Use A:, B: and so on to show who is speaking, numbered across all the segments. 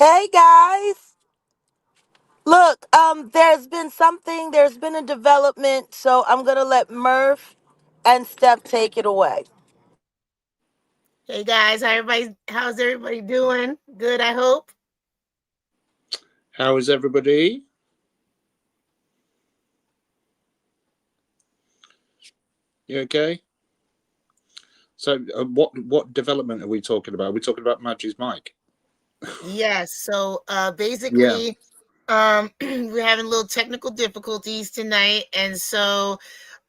A: Hey guys. Look, there's been a development, so I'm gonna let Murph and Steph take it away.
B: Hey guys, how's everybody doing? Good, I hope.
C: How is everybody? You okay? So, what development are we talking about? Are we talking about Madgie's mic?
B: Yes, so
C: Yeah.
B: basically we're having little technical difficulties tonight, and so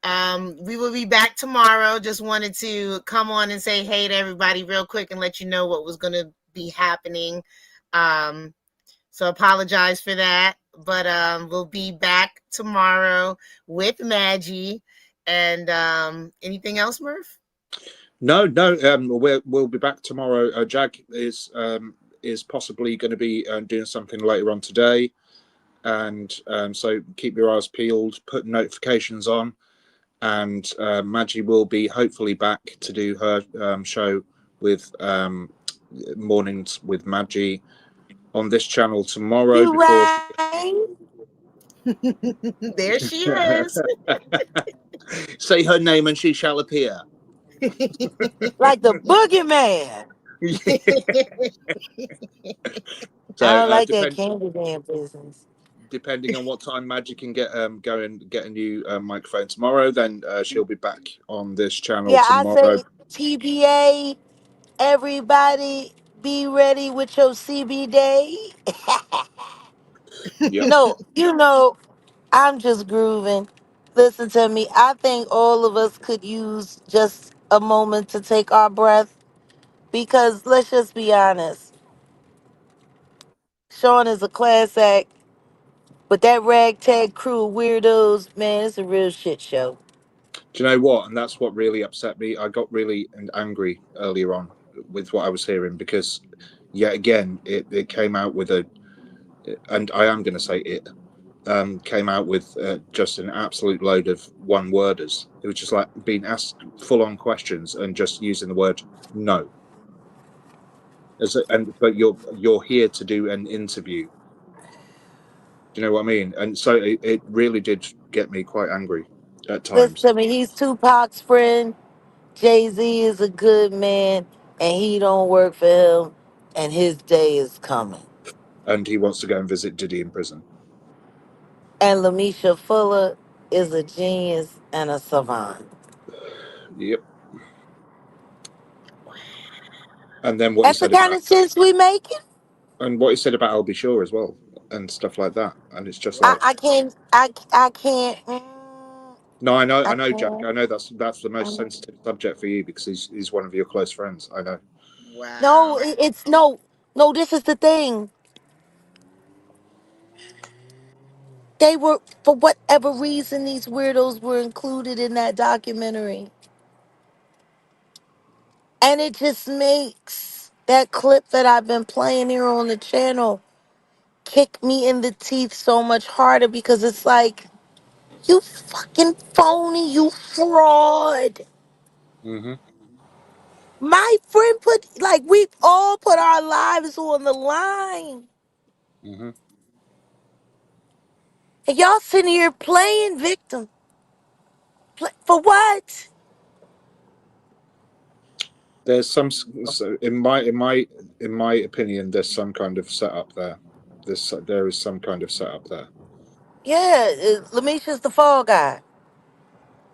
B: we will be back tomorrow. Just wanted to come on and say hey to everybody real quick and let you know what was going to be happening. Um so apologize for that, but we'll be back tomorrow with Maggie. And anything else, Murph?
C: No, no. We'll be back tomorrow. Jag is possibly going to be doing something later on today, and so keep your eyes peeled. Put notifications on, and Madgie will be hopefully back to do her show with Mornings with Madgie on this channel tomorrow
A: You
C: before she
A: rang
B: There she is.
C: say her name and she shall appear.
A: like the boogeyman. I
C: So
A: don't like that Candyman business.
C: depending on what time Magic can get a new microphone tomorrow, then she'll be back on this channel
A: Yeah, I
C: tomorrow.
A: say TBA, everybody be ready with your CB day.
C: Yep.
A: I'm just grooving. Listen to me. I think all of us could use just a moment to take our breath because let's just be honest. Sean is a class act, but that ragtag crew of weirdos, man, it's a real shit show.
C: Do you know what? And that's what really upset me. I got really angry earlier on with what I was hearing because, yet again, it came out with a, and I am going to say it, came out with just an absolute load of one worders. It was just like being asked full on questions and just using the word no. But you're here to do an interview. Do you know what I mean? And so it really did get me quite angry at
A: Listen
C: times.
A: to me. He's Tupac's friend. Jay-Z is a good man, and he don't work for him, and his day is coming.
C: And he wants to go and visit Diddy in prison.
A: And Lamisha Fuller is a genius and a savant.
C: Yep. And then what he
A: That's the
C: said
A: kind
C: about
A: of sense we making.
C: Albie Shaw as well, and stuff like that. And it's just
A: I,
C: like,
A: I can't. I can't.
C: no,
A: I
C: I know, Jack.
A: can't.
C: I know that's the most sensitive subject for you because he's one of your close friends. I know.
A: No,
B: Wow.
A: it's no, no. This is the thing. They were, for whatever reason, these weirdos were included in that documentary, and it just makes that clip that I've been playing here on the channel kick me in the teeth so much harder because it's like, you fucking phony, you fraud.
C: Mm-hmm.
A: My friend put, like, we've all put our lives on the line.
C: Mm-hmm.
A: And y'all sitting here playing victim. For what?
C: There's some, so in my opinion, there's some kind of setup there. There is some kind of setup there.
A: Yeah, Lamisha's the fall guy.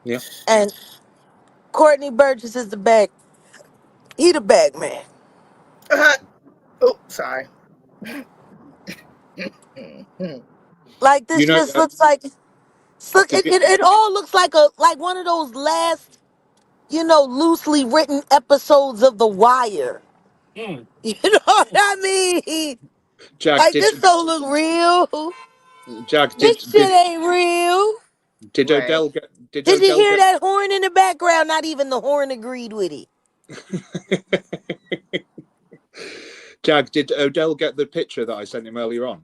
C: Yeah.
A: And Courtney Burgess is the back. He the back man.
B: Oh, sorry.
A: Like,
C: You
A: this
C: know,
A: just looks like, look,
C: did you,
A: it all looks like one of those last, loosely written episodes of The Wire. You know what I mean?
C: Jag?
A: Like, this don't look real.
C: Jag
A: This shit ain't real.
C: did
B: Right.
C: Odell get did
A: Did you
C: Odell
A: hear
C: get
A: that horn in the background? Not even the horn agreed with it.
C: Jag? Did Odell get the picture that I sent him earlier on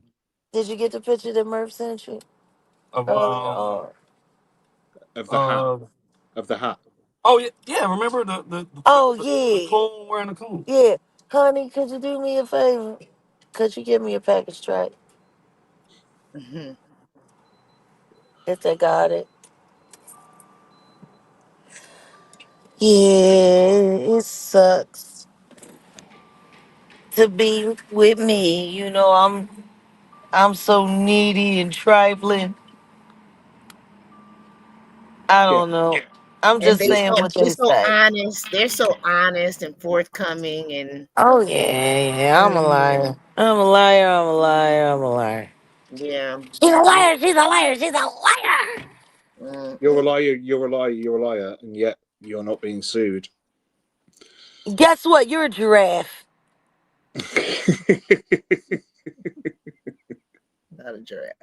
A: Did you get the picture that Murph sent you
D: of
A: earlier on?
C: of the hat
D: uh
C: of the hat?
D: oh yeah, yeah. Remember the
A: Oh,
D: the
A: yeah.
D: coon wearing the coon?
A: Yeah. Honey, could you do me a favor? Could you give me a package track
B: Mhm.
A: if they got it? Yeah, it sucks to be with me. You know, I'm so needy and trifling. I
C: Yeah.
A: don't know. I'm
B: And
A: just saying what
B: they're
A: they
B: so
A: say.
B: honest. They're so honest and forthcoming and
A: Oh yeah, yeah. I'm a
B: mhm.
A: liar. I'm a liar. I'm a liar. I'm a liar.
B: Yeah.
A: She's a liar. She's a liar. She's a liar.
C: You're a
B: Mm-mm.
C: liar. You're a liar. You're a liar, and yet you're not being sued.
A: Guess what? You're a giraffe.
B: Not a giraffe.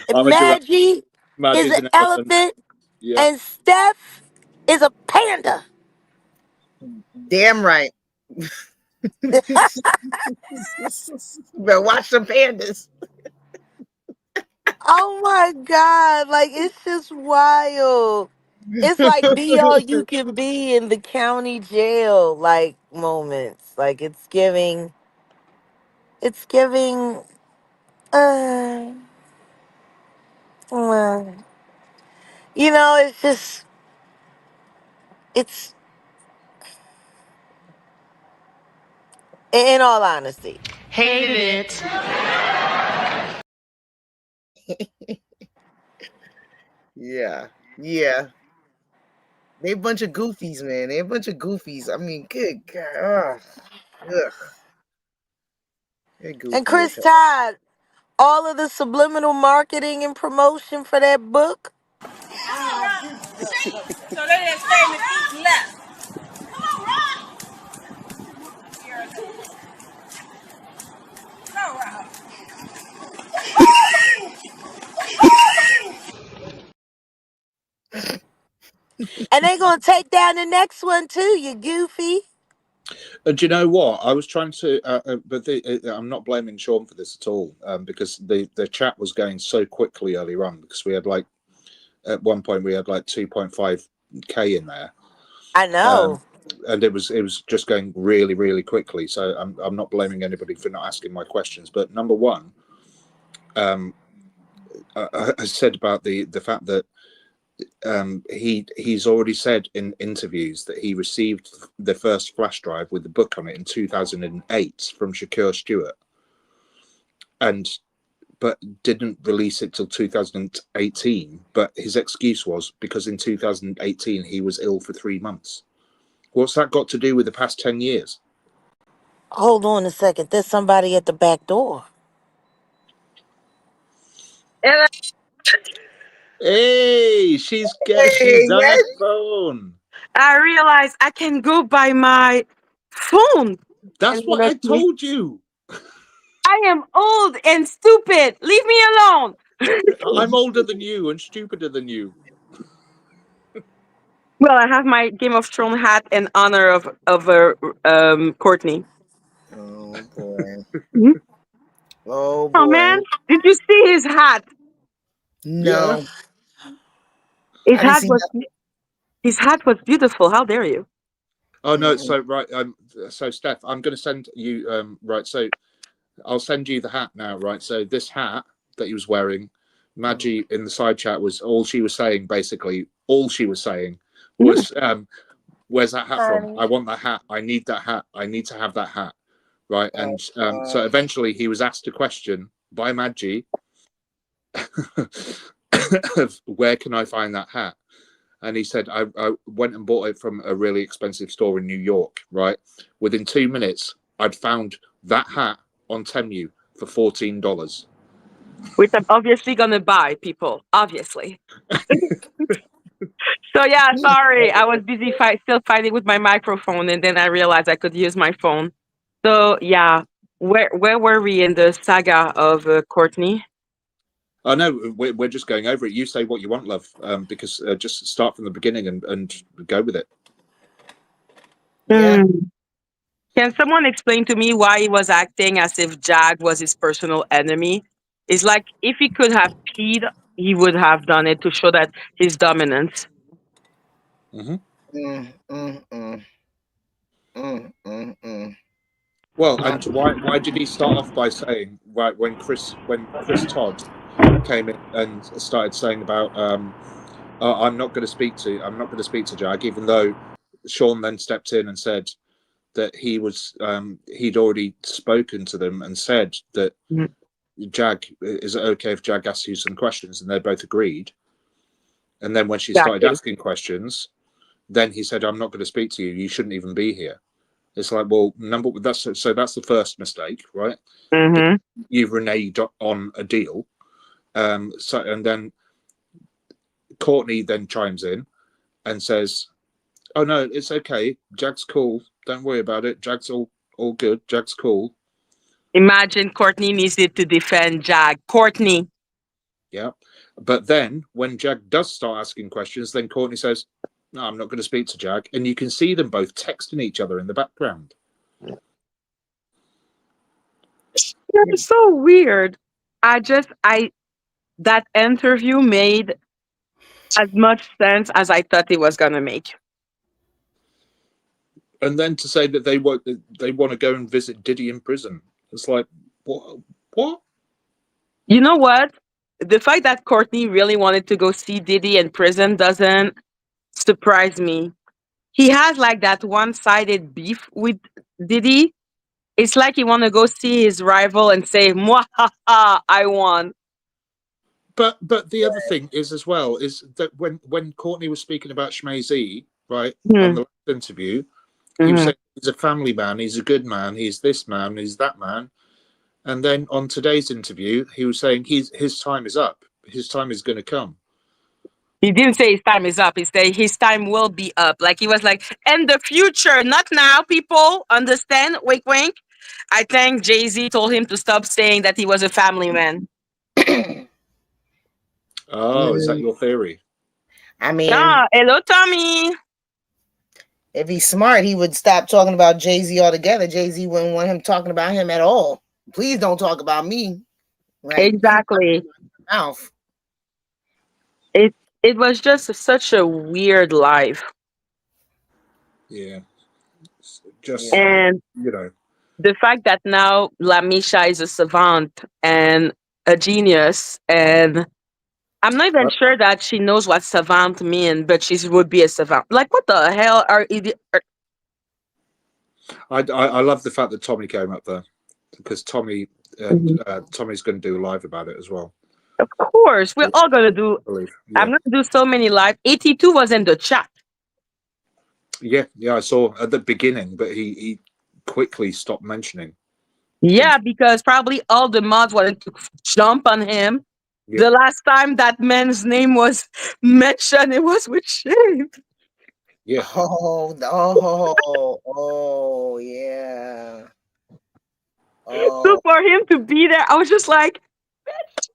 A: And
C: I'm a giraffe.
A: Maggie
C: Madge
A: is
C: is
A: an
C: an elephant.
A: elephant,
C: Yeah.
A: and Steph is a panda.
B: Damn right. Better watch some pandas.
A: Oh my god! Like it's just wild. It's like be all you can be in the county jail like moments. Like it's giving. It's giving. Uh, uh, it's just. It's in all honesty.
E: Hated it.
B: Yeah. Yeah. They a bunch of goofies, man. They a bunch of goofies. I mean, good God. Ugh. They're
A: And
B: goofy as
A: Chris
B: hell.
A: Todd, all of the subliminal marketing and promotion for that book.
E: So they just came and eat left. Come on, Rob. Go, Rob.
A: And they gonna take down the next one too, you goofy.
C: Do you know what? I was trying to, I'm not blaming Sean for this at all, because the chat was going so quickly earlier on because we had like at one point we had like 2.5k in there,
A: I
C: um,
A: know.
C: and it was just going really really quickly. So I'm not blaming anybody for not asking my questions. But number one, um, I said about the fact that he's already said in interviews that he received the first flash drive with the book on it in 2008 from Shakur Stewart, and but didn't release it till 2018. But his excuse was because in 2018 he was ill for 3 months. What's that got to do with the past 10 years?
A: Hold on a second. There's somebody at the back door.
E: And
C: Hey, she's
B: Hey,
C: on
B: man.
C: her phone.
E: I realized I can go by my phone.
C: That's
E: And
C: what I
E: let me.
C: told you.
E: I am old and stupid. Leave me alone.
C: I'm older than you and stupider than you.
E: Well, I have my Game of Thrones hat in honor of Courtney.
B: Oh boy.
E: Mhm.
B: Oh
E: Oh man,
B: boy.
E: did you see his hat?
C: Yeah.
B: No.
E: His
B: I didn't
E: hat
B: see
E: was his hat was beautiful. How dare you?
C: Oh no.
B: nothing.
C: So right. So Steph, I'm going to send you. Right. So I'll send you the hat now. Right. So this hat that he was wearing, Madgie in the side chat was all she was saying. Basically, all she was saying was, "Where's that hat from?
A: Honey.
C: I want that hat. I need that hat. I need to have that hat." Right.
B: Oh
C: And so eventually he was asked a question by Madgie of where can I find that hat? And he said, I went and bought it from a really expensive store in New York, right? Within 2 minutes, I'd found that hat on Temu for $14.
E: Which I'm obviously gonna buy, people. Obviously. So yeah, sorry, I was busy still fighting with my microphone, and then I realized I could use my phone. So yeah, where were we in the saga of Courtney?
C: Oh, no, we're just going over it. You say what you want, love, because just start from the beginning and go with it.
B: yeah.
E: Hmm. Can someone explain to me why he was acting as if Jag was his personal enemy? It's like if he could have peed, he would have done it to show that his dominance.
C: Mm-hmm.
B: Mm, mm, mm, mm, mm, mm.
C: Well, and why did he start off by saying, right, when Chris Todd came in and started saying about I'm not going to speak to Jag, even though Sean then stepped in and said that he'd already spoken to them and said that Jag, is it okay if Jag asks you some questions, and they both agreed. And then when she started asking questions, then he said, I'm not going to speak to you, you shouldn't even be here. It's like, well, that's the first mistake, right?
E: Mm-hmm.
C: You've reneged on a deal. And then Courtney then chimes in and says, oh no, it's okay, Jag's cool, don't worry about it, Jag's all good, Jag's cool.
E: Imagine Courtney needed to defend Jag. Courtney.
C: Yeah. But then when Jag does start asking questions, then Courtney says, no, I'm not going to speak to Jag. And you can see them both texting each other in the background.
E: It's so weird. That interview made as much sense as I thought it was going to make.
C: And then to say that they want to go and visit Diddy in prison. It's like, what?
E: You know what? The fact that Courtney really wanted to go see Diddy in prison doesn't surprise me. He has like that one-sided beef with Diddy. It's like he want to go see his rival and say, "Mwahaha, I won."
C: But the other thing is as well is that when Courtney was speaking about Shmazy, right, on the last interview, he was saying he's a family man, he's a good man, he's this man, he's that man. And then on today's interview, he was saying his time is up. His time is going to come.
E: He didn't say his time is up. He said his time will be up. Like he was like, in the future, not now, people. Understand? Wink, wink. I think Jay-Z told him to stop saying that he was a family man.
C: Oh, is that your theory?
B: I mean,
E: hello, Tommy.
B: If he's smart, he would stop talking about Jay-Z altogether. Jay-Z wouldn't want him talking about him at all. Please don't talk about me.
E: Like, exactly.
B: Mouth.
E: It was just such a weird life.
C: Yeah. Just,
E: and
C: you know,
E: the fact that now Lamisha is a savant and a genius, and I'm not even sure that she knows what savant means, but she would be a savant. Like, what the hell are
C: I love the fact that Tommy came up there, because Tommy's going to do a live about it as well.
E: Of course, we're all going to do. I'm going to do so many live. 82 was in the chat.
C: Yeah, I saw at the beginning, but he quickly stopped mentioning.
E: Yeah, because probably all the mods wanted to jump on him. Yeah. The last time that man's name was mentioned, it was with shame.
C: Yeah.
B: Oh, yeah.
E: Oh. So for him to be there, I was just like,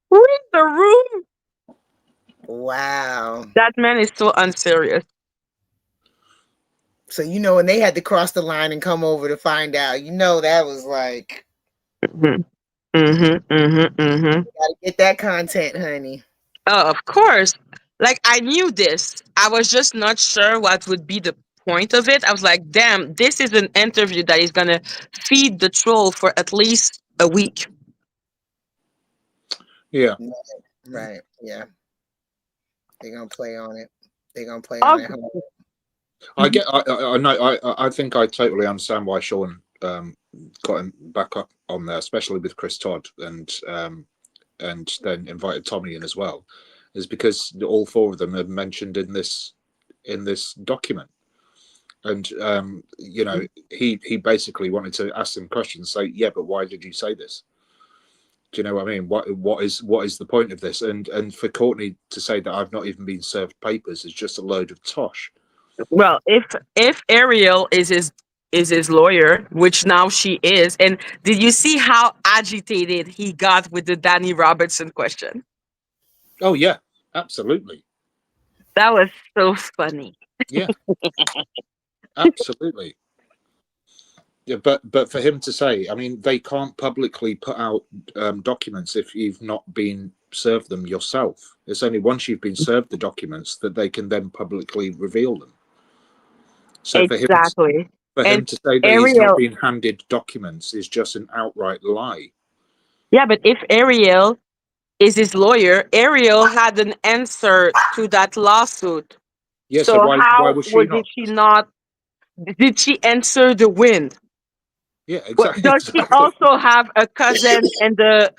E: read the room.
B: Wow.
E: That man is so unserious.
B: So, when they had to cross the line and come over to find out, that was like,
E: gotta
B: get that content, honey.
E: Oh, of course. Like, I knew this. I was just not sure what would be the point of it. I was like, damn, this is an interview that is gonna feed the troll for at least a week.
C: Yeah.
B: Right. Yeah. They're gonna play on it. They're gonna play on it.
C: I know. I think I totally understand why Sean got him back up on there, especially with Chris Todd, and then invited Tommy in as well, is because all four of them are mentioned in this document, and he basically wanted to ask them questions, say, yeah, but why did you say this? Do you know what I mean? What is the point of this? And for Courtney to say that I've not even been served papers is just a load of tosh.
E: Well, if Ariel is his lawyer, which now she is, and did you see how agitated he got with the Danny Robertson question?
C: Oh yeah, absolutely.
E: That was so funny.
C: Yeah, absolutely. Yeah, but for him to say, I mean, they can't publicly put out documents if you've not been served them yourself. It's only once you've been served the documents that they can then publicly reveal them. So
E: exactly.
C: For him
E: And
C: to say that he's not
E: Ariel,
C: being handed documents is just an outright lie.
E: yeah, but if Ariel is his lawyer, Ariel had an answer to that lawsuit.
C: Yeah, so
E: So
C: why
E: how
C: was she
E: did
C: not?
E: she not? Did she answer the wind?
C: Yeah,
E: Well,
C: exactly.
E: does she
C: Exactly.
E: also have a cousin in the?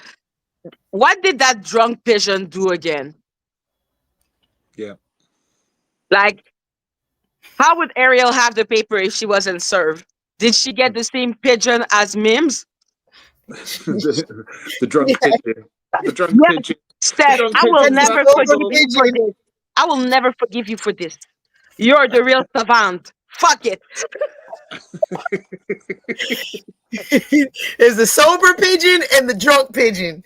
E: What did that drunk pigeon do again?
C: Yeah.
E: Like, how would Ariel have the paper if she wasn't served? Did she get the same pigeon as Mims?
C: The drunk
B: Yeah,
C: pigeon. The drunk
E: Yes,
C: pigeon. The
E: Steph,
C: drunk
E: I will
B: and
C: pigeon
B: the
E: never
C: after
B: silver
E: forgive
C: all.
E: you for
B: pigeon
E: this. I will never forgive you for this. You're the real savant. Fuck it.
B: is the sober pigeon and the drunk pigeon.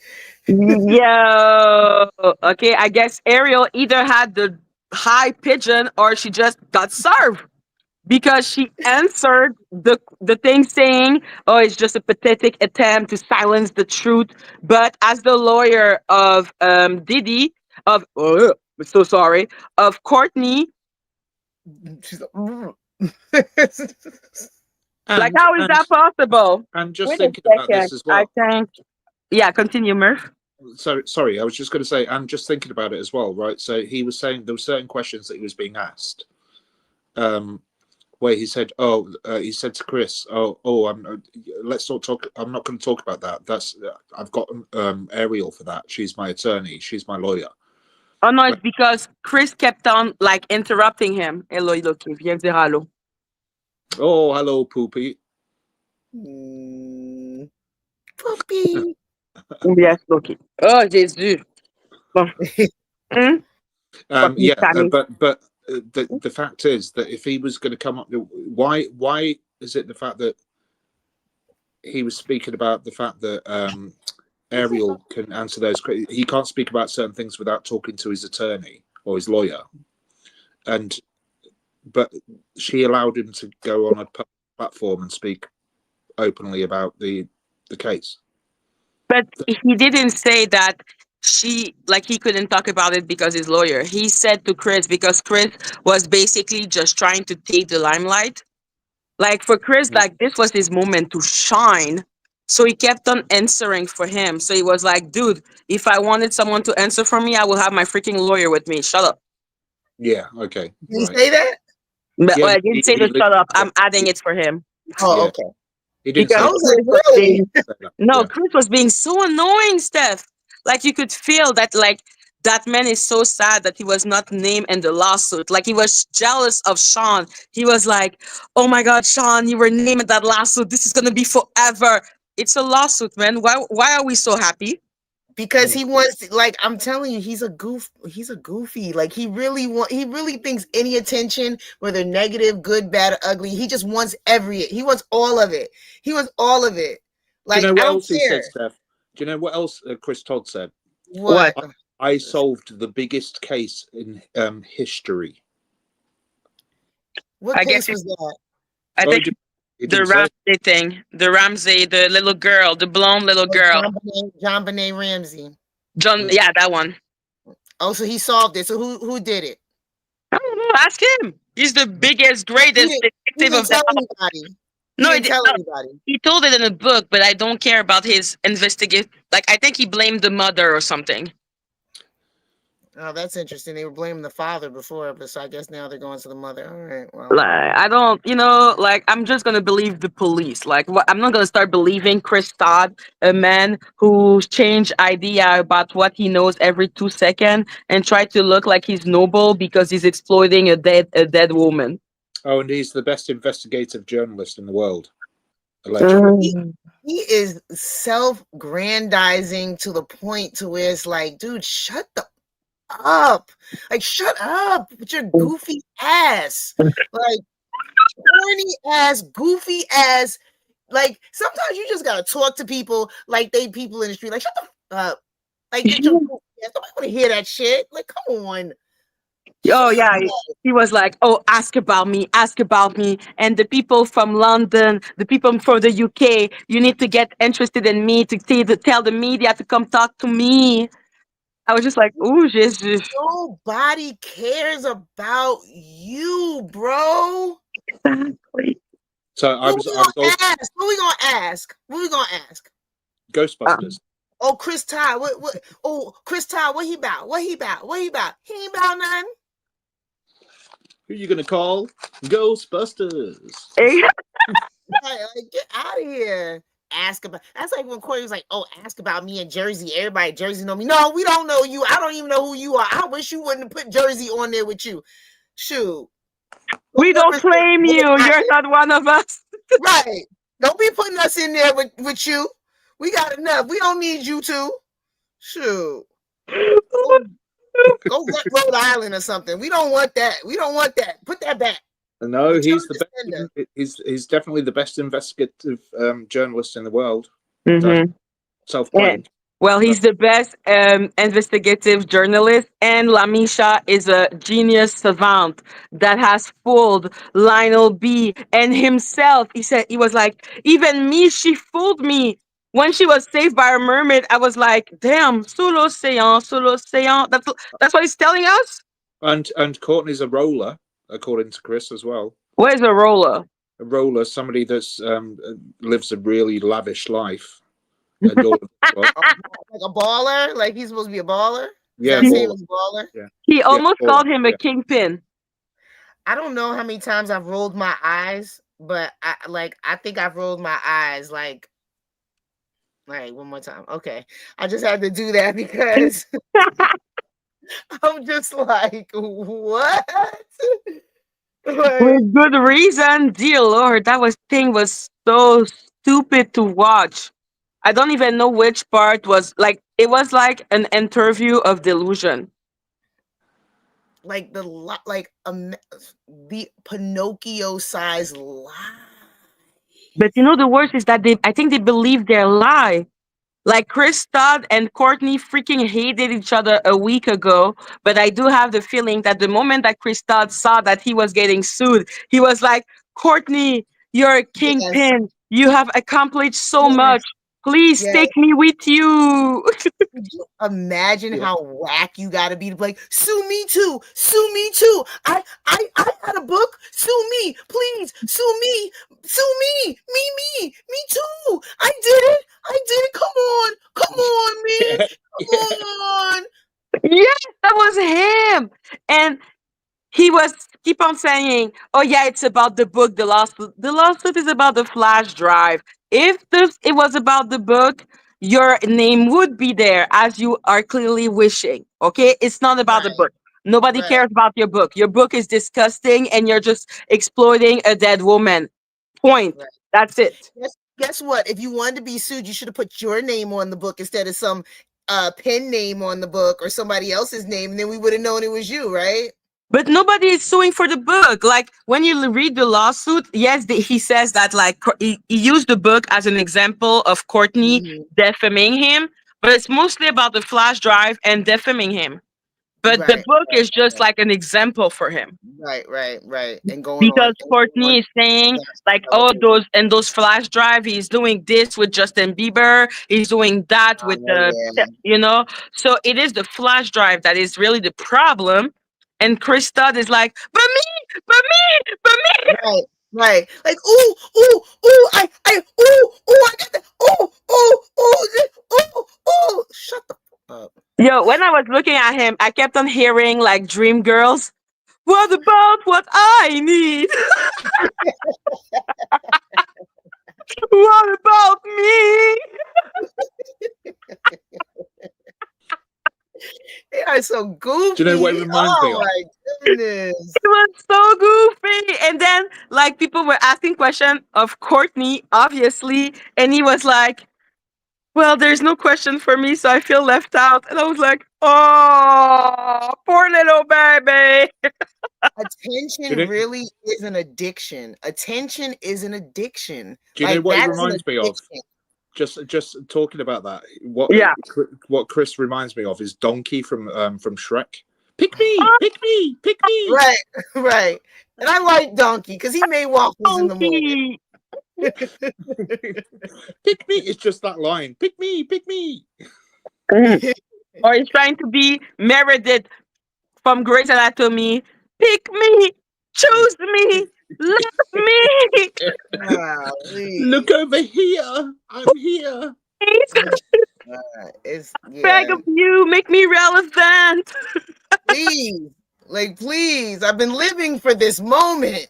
E: Yo. Okay, I guess Ariel either had the high pigeon or she just got served because she answered the thing saying, "Oh, it's just a pathetic attempt to silence the truth." But as the lawyer of Diddy, of so sorry, of Courtney,
B: She's like, "Mm."
E: like
C: And
E: how is
C: and
E: that possible?
C: and just
E: Wait a
C: thinking about
E: second.
C: this as
E: I
C: well.
E: think yeah, continue, Murph.
C: So sorry, I was just going to say, and just thinking about it as well, right? So he was saying there were certain questions that he was being asked, where he said, he said to Chris, let's not talk. I'm not going to talk about that. That's I've got Ariel for that. She's my attorney. She's my lawyer."
E: Oh no,
C: But,
E: it's because Chris kept on like interrupting him. Hello, Loki, viens dire allô.
C: oh, hello, Poopy.
B: Mm, puppy.
E: Yes, Loki. Oh Jésus. Bon. Hmm? Fucking
C: Yeah,
E: Spanish.
C: but the fact is that if he was going to come up, why is it the fact that he was speaking about the fact that Ariel can answer those? He can't speak about certain things without talking to his attorney or his lawyer, and but she allowed him to go on a platform and speak openly about the case.
E: But he didn't say that she like he couldn't talk about it because his lawyer. He said to Chris because Chris was basically just trying to take the limelight. Like for Chris, like this was his moment to shine. So he kept on answering for him. So he was like, dude, if I wanted someone to answer for me, I will have my freaking lawyer with me. Shut up.
C: Yeah. Okay.
B: Did he
C: Right.
B: say that?
E: But
C: Yeah.
E: well, I didn't say
C: He
E: to shut up.
C: said,
E: I'm adding it for him.
B: Oh,
C: yeah.
B: okay.
C: He didn't
B: I
E: Because
C: say
B: was
C: that.
B: like,
E: Chris was
B: really?
E: being no,
C: Yeah.
E: Chris was being so annoying, Steph. Like you could feel that like that man is so sad that he was not named in the lawsuit. Like he was jealous of Sean. He was like, "Oh my God, Sean, you were named in that lawsuit. This is gonna be forever." It's a lawsuit, man. Why are we so happy?
B: Because he wants, like, I'm telling you, he's a goofy. Like he really thinks any attention, whether negative, good, bad, or ugly, he just wants he wants all of it. He wants all of it.
C: Do you
B: Like
C: know
B: I
C: what
B: don't
C: else he said,
B: care
C: Steph? Do you know what else Chris Todd said?
B: what.
E: What?
C: I solved the biggest case in history.
B: What
E: I guess
B: case was that?
E: I
C: Oh,
E: think
C: he
E: the
C: didn't say.
E: Ramsey thing. The Ramsey, the little girl, the blonde little
B: Oh,
E: girl.
B: John Benet Ramsey.
E: John, yeah, that one.
B: Oh, so he solved it. So who did it?
E: I don't know. Ask him. He's the biggest,
B: He
E: greatest
B: didn't, he
E: detective
B: didn't
E: of them
B: tell
E: all.
B: anybody. He
E: No,
B: didn't tell anybody.
E: he told it in a book, but I don't care about his investigate. Like, I think he blamed the mother or something.
B: Oh, that's interesting. They were blaming the father before, but so I guess now they're going to the mother. All right. Well,
E: Like, I don't, like, I'm just gonna believe the police. Like, what? I'm not gonna start believing Chris Todd, a man who changed idea about what he knows every 2 seconds and try to look like he's noble because he's exploiting a dead woman.
C: Oh, and he's the best investigative journalist in the world, allegedly.
E: Mm.
B: he is self-grandizing to the point to where it's like, dude, shut the up. Like, shut up with your goofy ass. Like, corny ass, goofy ass. Like, sometimes you just gotta talk to people like they people in the street. Like, shut the up. Like, get your goofy ass. Nobody wanna hear that shit. Like, come on.
E: Oh yeah,
B: Jesus.
E: he was like, "Oh, ask about me." And the people from London, the people from the UK, you need to get interested in me to tell the media to come talk to me. I was just like, "Oh, Jesus."
B: Nobody cares about you, bro.
E: Exactly.
C: So I
B: What
C: was
B: we
C: I was
B: gonna
C: all
B: ask? What we gonna ask? What we gonna ask?
C: Ghostbusters.
B: Oh, Chris Todd. What? Oh, Chris Todd. What he about? What he about? What he about? He ain't about nothing.
C: Who are you gonna call? Ghostbusters.
B: Like, get out of here. Ask about. That's like when Corey was like, "Oh, ask about me in Jersey. Everybody in Jersey know me." No, we don't know you. I don't even know who you are. I wish you wouldn't have put Jersey on there with you. Shoot.
E: We don't claim you. You're not one of us.
B: Right. Don't be putting us in there with you. We got enough. We don't need you to. Shoot. Go Rhode Island or something. We don't want that. We don't want that. Put that back.
C: No, he's the best. He's definitely the best investigative journalist in the world.
E: Mm-hmm.
C: Self-claimed.
E: Well, he's the best investigative journalist, and Lamisha is a genius savant that has fooled Lionel B and himself. He said he was like, even me, she fooled me. When she was saved by a mermaid, I was like, damn, sous l'océan, sous l'océan. That's what he's telling us.
C: And Courtney's a roller, according to Chris as well.
E: Where's a roller?
C: A roller, somebody that's lives a really lavish life. Like
B: a baller? Like he's supposed to be a baller?
C: Yeah,
B: baller.
C: Yeah.
E: He almost called him a kingpin.
B: I don't know how many times I've rolled my eyes, but I think I've rolled my eyes like one more time. Okay. I just had to do that because I'm just like, what?
E: With good reason, dear Lord, thing was so stupid to watch. I don't even know which part was like. It was like an interview of Delusion.
B: Like the Pinocchio size lie.
E: But you know the worst is that I think they believe their lie. Like Chris Todd and Courtney freaking hated each other a week ago, but I do have the feeling that the moment that Chris Todd saw that he was getting sued, he was like, Courtney, you're a kingpin. You have accomplished so much. Please take me with you.
B: Could you imagine how whack you gotta be to like, sue me too. I had a book. Sue me, please. Sue me. Me too. I did it. Come on, man. Come on.
E: Yes, that was him. And he was keep on saying, "Oh yeah, it's about the book. The lawsuit is about the flash drive. If it was about the book, your name would be there, as you are clearly wishing. Okay, it's not about the book. Nobody cares about your book. Your book is disgusting, and you're just exploiting a dead woman. Point. That's it.
B: Guess what? If you wanted to be sued, you should have put your name on the book instead of some pen name on the book or somebody else's name, and then we would have known it was you, right?"
E: But nobody is suing for the book. Like when you read the lawsuit, yes, he says that like he used the book as an example of Courtney defaming him, but it's mostly about the flash drive and defaming him. But the book is just like an example for him.
B: Right. And going
E: because Courtney is saying like, oh, those flash drive, he's doing this with Justin Bieber, he's doing that with so it is the flash drive that is really the problem. And Chris Todd is like, but me.
B: Right. Like, I got that. Shut the fuck up.
E: Yo, when I was looking at him, I kept on hearing like Dream Girls. What about what I need? What about me?
B: They are so goofy.
C: Do you know what it reminds me of?
B: Oh my goodness.
E: It was so goofy. And then like people were asking questions of Courtney, obviously, and he was like, well, there's no question for me, so I feel left out. And I was like, oh, poor little baby.
B: Attention really is an addiction. Attention is an addiction.
C: Do you know what it reminds me of? Just talking about that. What Chris reminds me of is Donkey from Shrek. Pick me.
B: Right. And I like Donkey because he made waffles in the morning.
C: Pick me. It's just that line. Pick me.
E: Or he's trying to be Meredith from Grey's Anatomy. Pick me. Choose me. Love me.
C: Look over here. I'm here.
E: Please,
B: Oh my God. It's
E: beg
B: yeah.
E: of you, make me relevant.
B: Please, like please. I've been living for this moment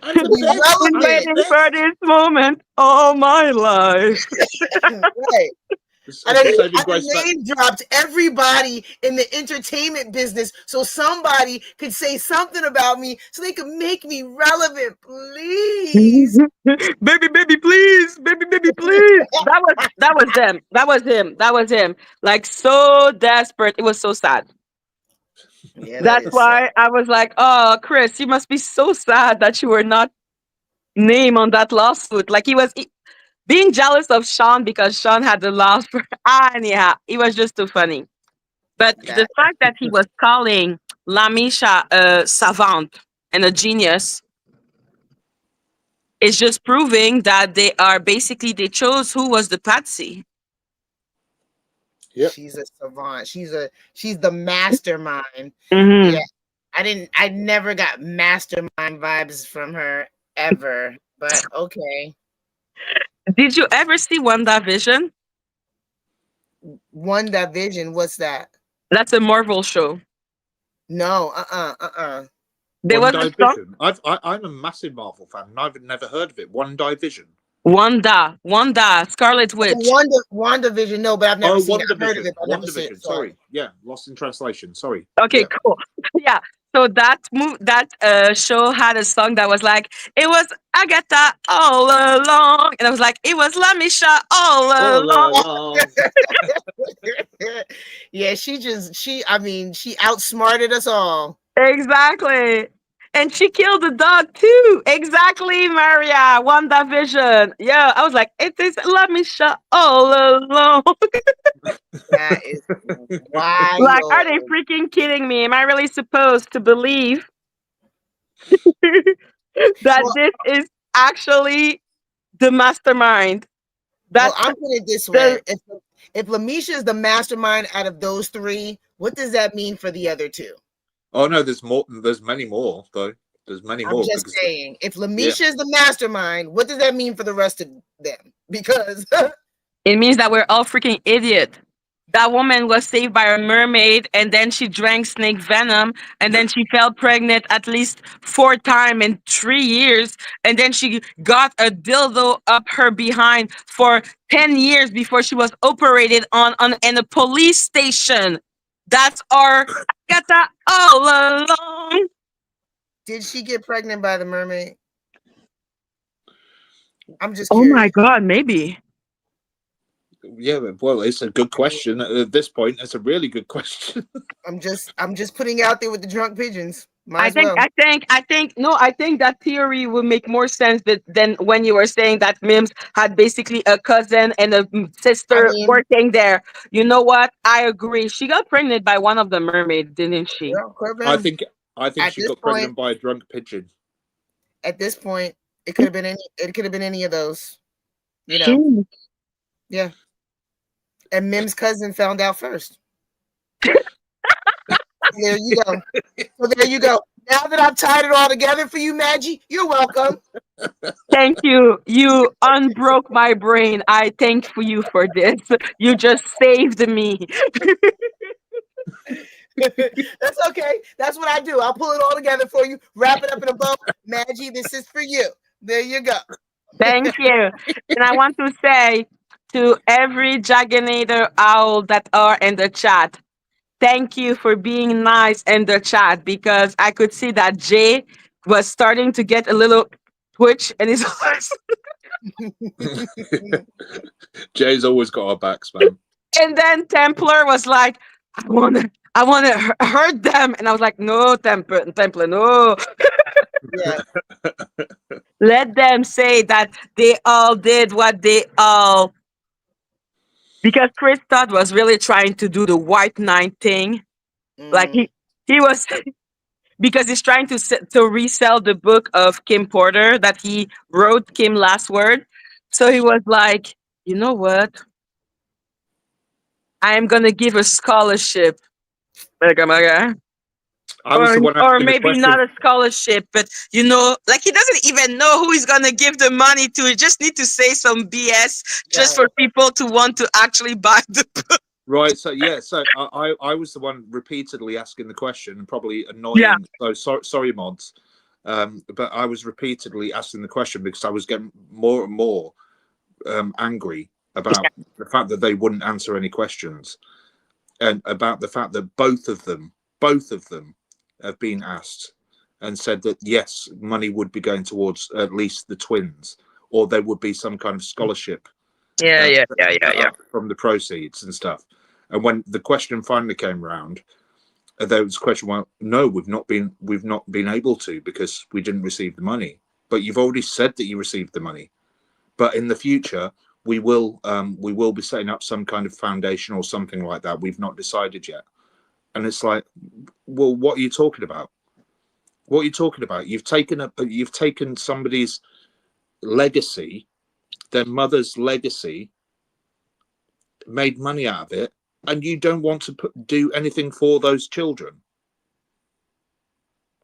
C: I'm
B: to
C: the
B: be
C: best.
E: Been
C: I'm the
B: relevant.
E: waiting for
C: best.
E: this moment all my life.
B: Right.
C: It's the saving
B: I done
C: grace of
B: name dropped everybody in the entertainment business so somebody could say something about me so they could make me relevant. Please.
E: Baby, baby, please, baby, baby, please. That was them. That was him. That was him. Like so desperate. It was so sad.
B: Yeah, that
E: That's
B: is sad.
E: why I was like, oh, Chris, you must be so sad that you were not named on that lawsuit. Like being jealous of Sean because Sean had the loss for anyhow. It was just too funny. But the
B: That
E: fact that he was calling Lamisha a savant and a genius is just proving that they chose who was the patsy.
C: Yep.
B: she's a savant. She's the mastermind. Yeah.
E: Hmm.
B: I never got mastermind vibes from her ever. But okay.
E: Did you ever see WandaVision?
B: One Division, what's that?
E: That's a Marvel show.
B: No, uh-uh.
E: There
C: One
E: was a song,
C: Division. I'm a massive Marvel fan, and I've never heard of it. One Division.
E: Wanda, Scarlet
B: Oh,
E: Witch.
B: WandaVision, no, but I've never
C: Oh,
B: seen it.
C: One
B: I've heard of
C: Division.
B: it, but I've
C: One
B: never
C: Division.
B: saw it.
C: Sorry. Yeah, lost in translation. Sorry.
E: Okay,
C: Yeah.
E: cool. Yeah. So that show had a song that was like, it was Agatha all along, and I was like, it was Lamisha all
C: All
E: along.
C: along.
B: Yeah, I mean, she outsmarted us all.
E: Exactly. And she killed the dog too. Exactly, Maria. WandaVision. Yeah, I was like, it is Lamisha all along.
B: That is
E: Like, are they
B: wild.
E: freaking kidding me? Am I really supposed to believe that
B: Well,
E: this is actually the mastermind?
B: well,
E: That's
B: I'm putting it this
E: the
B: way: if Lamisha is the mastermind out of those three, what does that mean for the other two?
C: Oh no, there's more. There's many more though. There's many
B: I'm
C: more
B: just
C: because
B: saying, if
C: yeah,
B: Lamisha is the mastermind, what does that mean for the rest of them? Because
E: it means that we're all freaking idiot. That woman was saved by a mermaid and then she drank snake venom and then she fell pregnant at least 4 times in 3 years. And then she got a dildo up her behind for 10 years before she was operated on in a police station. That's our Agatha all along.
B: did she get pregnant by the mermaid? I'm just
E: Oh my
B: curious.
E: God, maybe.
C: yeah. Well, it's a good question. At this point, it's a really good question.
B: I'm just putting out there with the drunk pigeons. Might
E: I
B: as
E: think,
B: well.
E: I think, I think, no, I think that theory would make more sense than when you were saying that Mims had basically a cousin and a
B: I
E: sister
B: mean,
E: working there. You know what? I agree. She got pregnant by one of the mermaids, didn't she?
B: well, could have
C: I
B: been.
C: think. I think
B: At
C: she
B: this
C: got
B: point,
C: pregnant by a drunk pigeon.
B: at this point, it could have been any. It could have been any of those. You know,
E: She.
B: yeah. And Mim's cousin found out first. There you go. So there you go. Now that I've tied it all together for you, Maggie, you're welcome.
E: Thank you. You unbroke my brain. I thank for you for this. You just saved me.
B: That's okay. That's what I do. I'll pull it all together for you, wrap it up in a bow. Maggie, this is for you. There you go.
E: Thank you. And I want to say to every Jaganator owl that are in the chat, thank you for being nice in the chat because I could see that Jay was starting to get a little twitch and he's
C: Jay's always got our backs, man.
E: and then Templar was like, I wanna hurt them. And I was like, no, Templar, no.
B: Yeah.
E: Let them say that they all did what they all because Chris Todd was really trying to do the white knight thing. Like
B: Mm.
E: he was because he's trying to resell the book of Kim Porter that he wrote, Kim Last Word. So he was like, you know what? I am gonna give a scholarship. Mega, mega.
C: I was the one
E: or
C: asking the
E: maybe not
C: question.
E: a scholarship, but like he doesn't even know who he's gonna give the money to. He just need to say some BS just
B: Yeah.
E: for people to want to actually buy the book.
C: Right. So yeah. So I was the one repeatedly asking the question, and probably
E: Yeah,
C: annoying. So sorry, mods. But I was repeatedly asking the question because I was getting more and more angry about the fact that they wouldn't answer any questions, and about the fact that both of them have been asked and said that yes, money would be going towards at least the twins, or there would be some kind of scholarship
E: yeah, yeah, yeah, yeah,
C: set
E: yeah.
C: up from the proceeds and stuff. And when the question finally came around, there was a question. Well, no, we've not been able to because we didn't receive the money. But you've already said that you received the money. But in the future, we will be setting up some kind of foundation or something like that. We've not decided yet. And it's like, well, what are you talking about? What are you talking about? You've taken somebody's legacy, their mother's legacy, made money out of it, and you don't want to do anything for those children.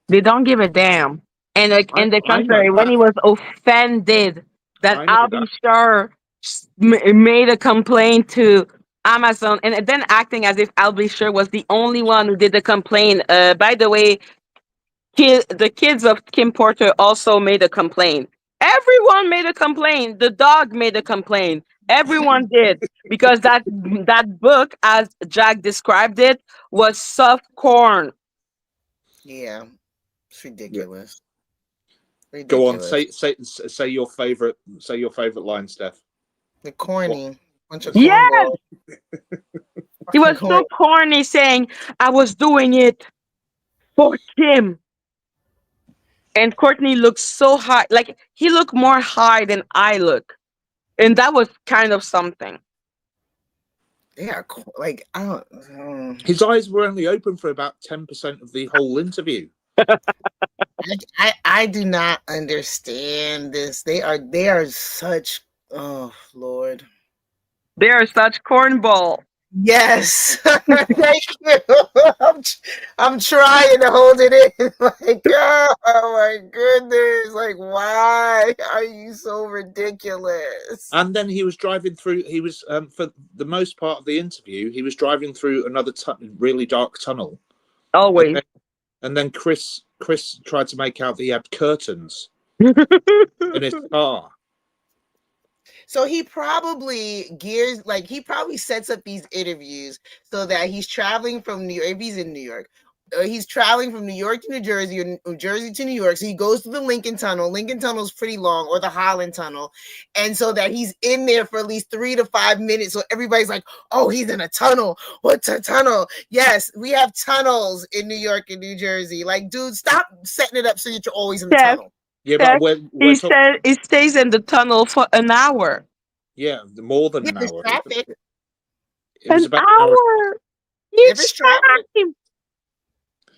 E: They don't give a damn. And in the
C: I know
E: contrary, when
C: that.
E: he was offended that
C: I know
E: Albie
C: that.
E: Shore made a complaint to Amazon, and then acting as if Albie Shore was the only one who did the complaint. By the way, the kids of Kim Porter also made a complaint. Everyone made a complaint. The dog made a complaint. Everyone did because that book, as Jack described it, was soft corn.
B: Yeah. It's
C: Yeah.
B: ridiculous.
C: Go on.
B: Ridiculous.
C: Say your favorite. Say your favorite line, Steph.
B: The
C: What?
B: corny. Bunch of
E: Yeah,
B: cornballs.
E: he
B: Fucking
E: was so
B: corny.
E: corny saying, I was doing it for Kim. And Courtney looked so high. Like, he looked more high than I look. And that was kind of something.
B: They are like I don't.
C: His eyes were only open for about 10% of the whole interview.
B: I do not understand this. They are such. Oh Lord.
E: They are such cornball.
B: Yes. Thank you. I'm trying to hold it in. Like, oh my goodness. Like, why are you so ridiculous?
C: And then he was driving through. He was for the most part of the interview, he was driving through another really dark tunnel.
E: Always.
C: And then Chris tried to make out that he had curtains in his car.
B: So he probably he probably sets up these interviews so that he's traveling from New York. If he's in New York, he's traveling from New York to New Jersey or New Jersey to New York. So he goes to the Lincoln Tunnel. Lincoln Tunnel is pretty long, or the Holland Tunnel. And so that he's in there for at least 3 to 5 minutes. So everybody's like, oh, he's in a tunnel. What's a tunnel? Yes, we have tunnels in New York and New Jersey. Like, dude, stop setting it up so that you're always in the
E: Steph,
B: tunnel.
C: Yeah,
E: Steph,
C: but we're
E: he
C: talking.
E: said he stays in the tunnel for an hour.
C: Yeah, more than
B: Yeah,
C: an
B: there's
C: hour.
B: traffic.
C: It was
E: An
C: about an hour.
E: hour.
B: If
E: Each
B: it's traffic.
E: time.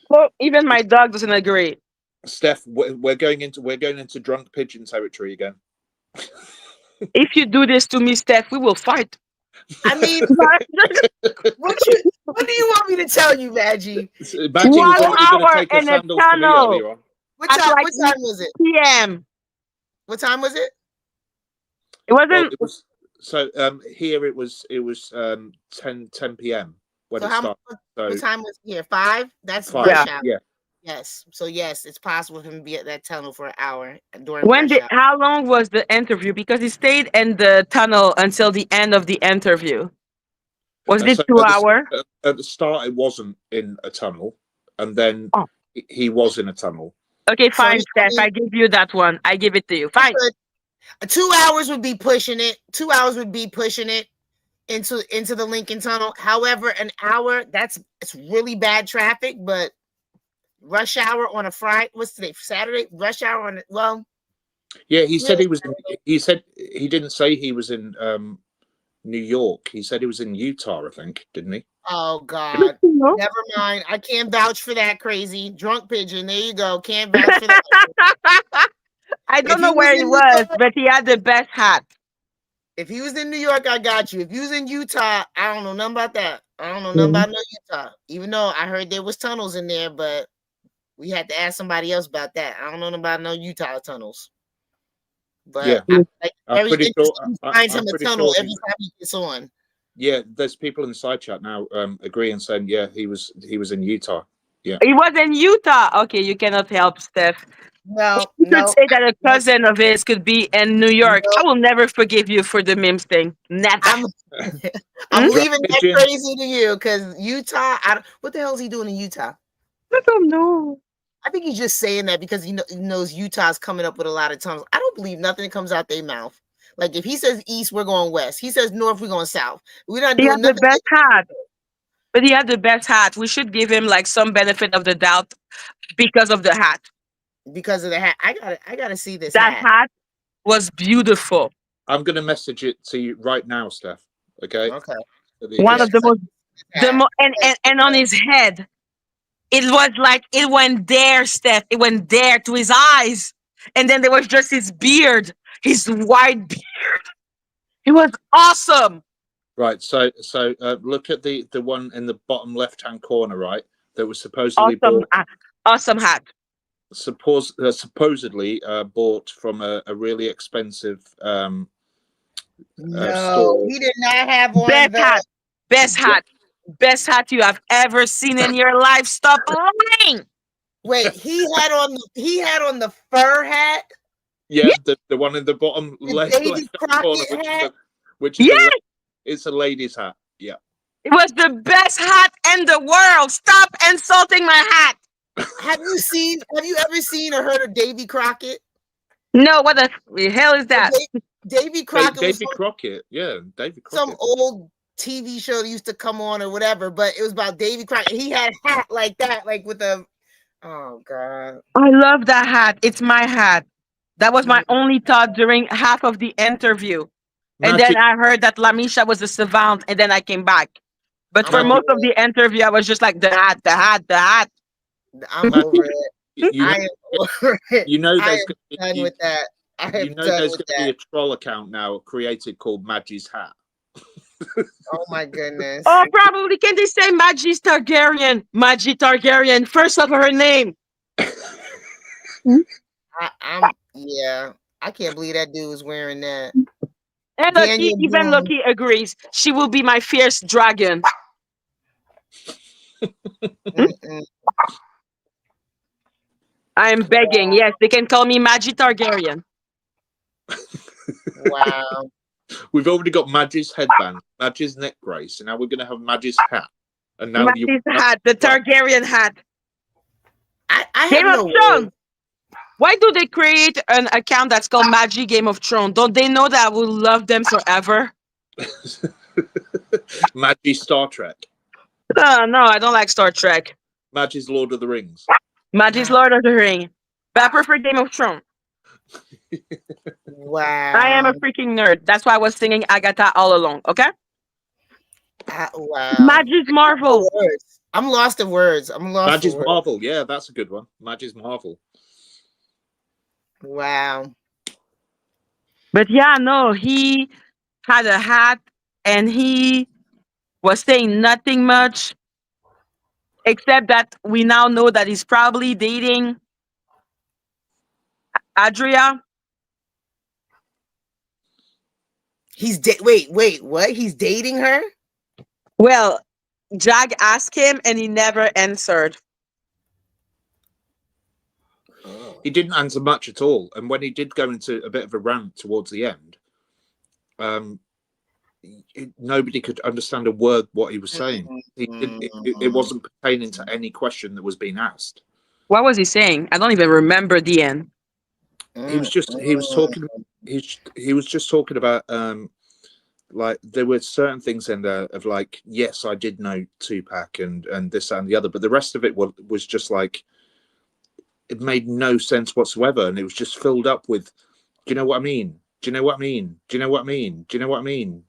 E: Well, even my dog doesn't agree.
C: Steph, we're going into drunk pigeon territory again.
E: If you do this to me, Steph, we will fight.
B: I mean, what do you want me to tell you, Madgie?
C: Maggie was
E: 1
C: already going to
E: hour
C: take a
E: in a
C: sandal for me
E: tunnel
C: earlier on.
B: What
E: at
B: time?
E: like
B: What time was it?
E: p.m.
B: What time was it?
E: It
C: Well,
E: wasn't.
C: it was so here it was 10 p.m. when
B: So
C: it
B: how?
C: started. So
B: What time was it here? 5. That's
C: 5.
B: rush
E: Yeah.
B: hour.
C: Yeah.
B: Yes. So yes, it's possible for him to be at that tunnel for an hour during
E: When
B: rush
E: did?
B: hour.
E: How long was the interview? Because he stayed in the tunnel until the end of the interview. Was it
C: So
E: 2 hours?
C: at the start, it wasn't in a tunnel, and then
E: Oh.
C: he was in a tunnel.
E: Okay,
B: So
E: fine, Steph. I give you that one. I give it to you. Fine.
B: 2 hours would be pushing it. 2 hours would be pushing it into the Lincoln Tunnel. However, an hour, it's really bad traffic, but rush hour on a Friday. What's today? Saturday? Rush hour on
C: Yeah, he said
B: really?
C: he was. He said he didn't say he was in New York. He said he was in Utah, I think, didn't he?
B: Oh God.
E: No.
B: Never mind. I can't vouch for that crazy drunk pigeon. There you go. Can't vouch for that.
E: I don't
B: If he
E: know
B: was
E: where
B: in
E: he
B: New
E: was,
B: York,
E: but he had the best hat.
B: if he was in New York, I got you. If he was in Utah, I don't know nothing about that. I don't know nothing about no Utah. Even though I heard there was tunnels in there, but We had to ask somebody else about that. I don't know about no Utah tunnels. But
C: Yeah.
B: I'm pretty sure he finds him a
C: pretty
B: tunnel
C: sure
B: every time he gets on.
C: Yeah, there's people in the side chat now agreeing, saying, yeah, he was in Utah. Yeah.
E: He was in Utah. Okay, you cannot help, Steph.
B: Well,
E: You could
B: no,
E: say that a cousin of his could be in New York.
B: no,
E: I will never forgive you for the memes thing. Never.
B: I'm
E: Hmm?
B: leaving that
C: Pigeon.
B: crazy to you because Utah. What the hell is he doing in Utah?
E: I don't know.
B: I think he's just saying that because he knows Utah's coming up with a lot of tunnels. I don't believe nothing that comes out their mouth. Like if he says east, we're going west. He says north, we're going south. We're not
E: He has
B: doing
E: the
B: nothing.
E: best hat. But he had the best hat. We should give him like some benefit of the doubt because of the hat.
B: Because of the hat. I gotta see this
E: That
B: hat.
E: hat was beautiful.
C: I'm going to message it to you right now, Steph. Okay.
B: Okay.
E: One of the most,
B: Hat.
E: and on his head, it was like it went there, Steph. It went there to his eyes, and then there was just his beard, his white beard. It was awesome.
C: Right. So look at the one in the bottom left-hand corner, right? That was supposedly bought.
E: Awesome hat.
C: Supposedly bought from a really expensive
B: No,
C: store.
B: he did not have on
E: Best
B: the
E: hat. Best hat. Best hat you have ever seen in your life. Stop lying.
B: Wait, he had on the fur hat.
C: Yeah, the one in the bottom
B: The
C: left
B: Davy
C: corner,
B: Crockett hat.
C: which is
E: Yes.
C: it's a lady's hat. Yeah.
E: It was the best hat in the world. Stop insulting my hat.
B: Have you ever seen or heard of Davy Crockett?
E: No, what the hell is that?
B: Davy Crockett was
C: Davy Crockett. Yeah, Davy Crockett.
B: some old TV show that used to come on or whatever, but it was about Davy Crockett. He had a hat like that, like with a oh god.
E: I love that hat. It's my hat. That was my only thought during half of the interview. And then I heard that Lamisha was a savant, and then I came back. But for most of the interview, I was just like, the hat, the hat, the hat.
B: I'm over it.
C: You know,
B: I am over it.
C: you know
B: I
C: there's
B: am done with that. I am
C: you know
B: done
C: there's
B: with
C: going to be
B: that.
C: a troll account now created called Madgie's Hat.
B: Oh my goodness.
E: Oh, probably. Can they say Madgie's Targaryen? Madgie Targaryen, first of her name.
B: Yeah. I can't believe that dude was wearing that.
E: And Loki, even Loki agrees. She will be my fierce dragon. I am begging. Yes, they can call me Madgie Targaryen.
B: Wow.
C: We've already got Madgie's headband, Madgie's neck brace, and now we're going to have Madgie's hat. And now
E: Madgie's hat, the Targaryen hat.
B: I
E: Game
B: have
E: of
B: no
E: Thrones.
B: words.
E: Why do they create an account that's called Madgie Game of Thrones? Don't they know that I will love them forever?
C: Madgie Star Trek.
E: No, I don't like Star Trek.
C: Madgie's Lord of the Rings.
E: Madgie's Lord of the Ring. But I prefer Game of Thrones.
B: Wow.
E: I am a freaking nerd. That's why I was singing Agatha all along, okay?
B: Wow.
E: Madgie's Marvel.
B: I'm lost of words.
C: Madgie's Marvel. Yeah, that's a good one. Madgie's Marvel.
B: Wow.
E: But yeah, no, he had a hat and he was saying nothing much, except that we now know that he's probably dating Adria.
B: Wait, what? He's dating her?
E: Well, Jag asked him and he never answered.
C: He didn't answer much at all. And when he did go into a bit of a rant towards the end, nobody could understand a word what he was saying. It wasn't pertaining to any question that was being asked.
E: What was he saying? I don't even remember the end.
C: He was just talking about like there were certain things in there of like, yes, I did know Tupac and this and the other, but the rest of it was just like, it made no sense whatsoever, and it was just filled up with, do you know what I mean? Do you know what I mean? Do you know what I mean? Do you know what I mean?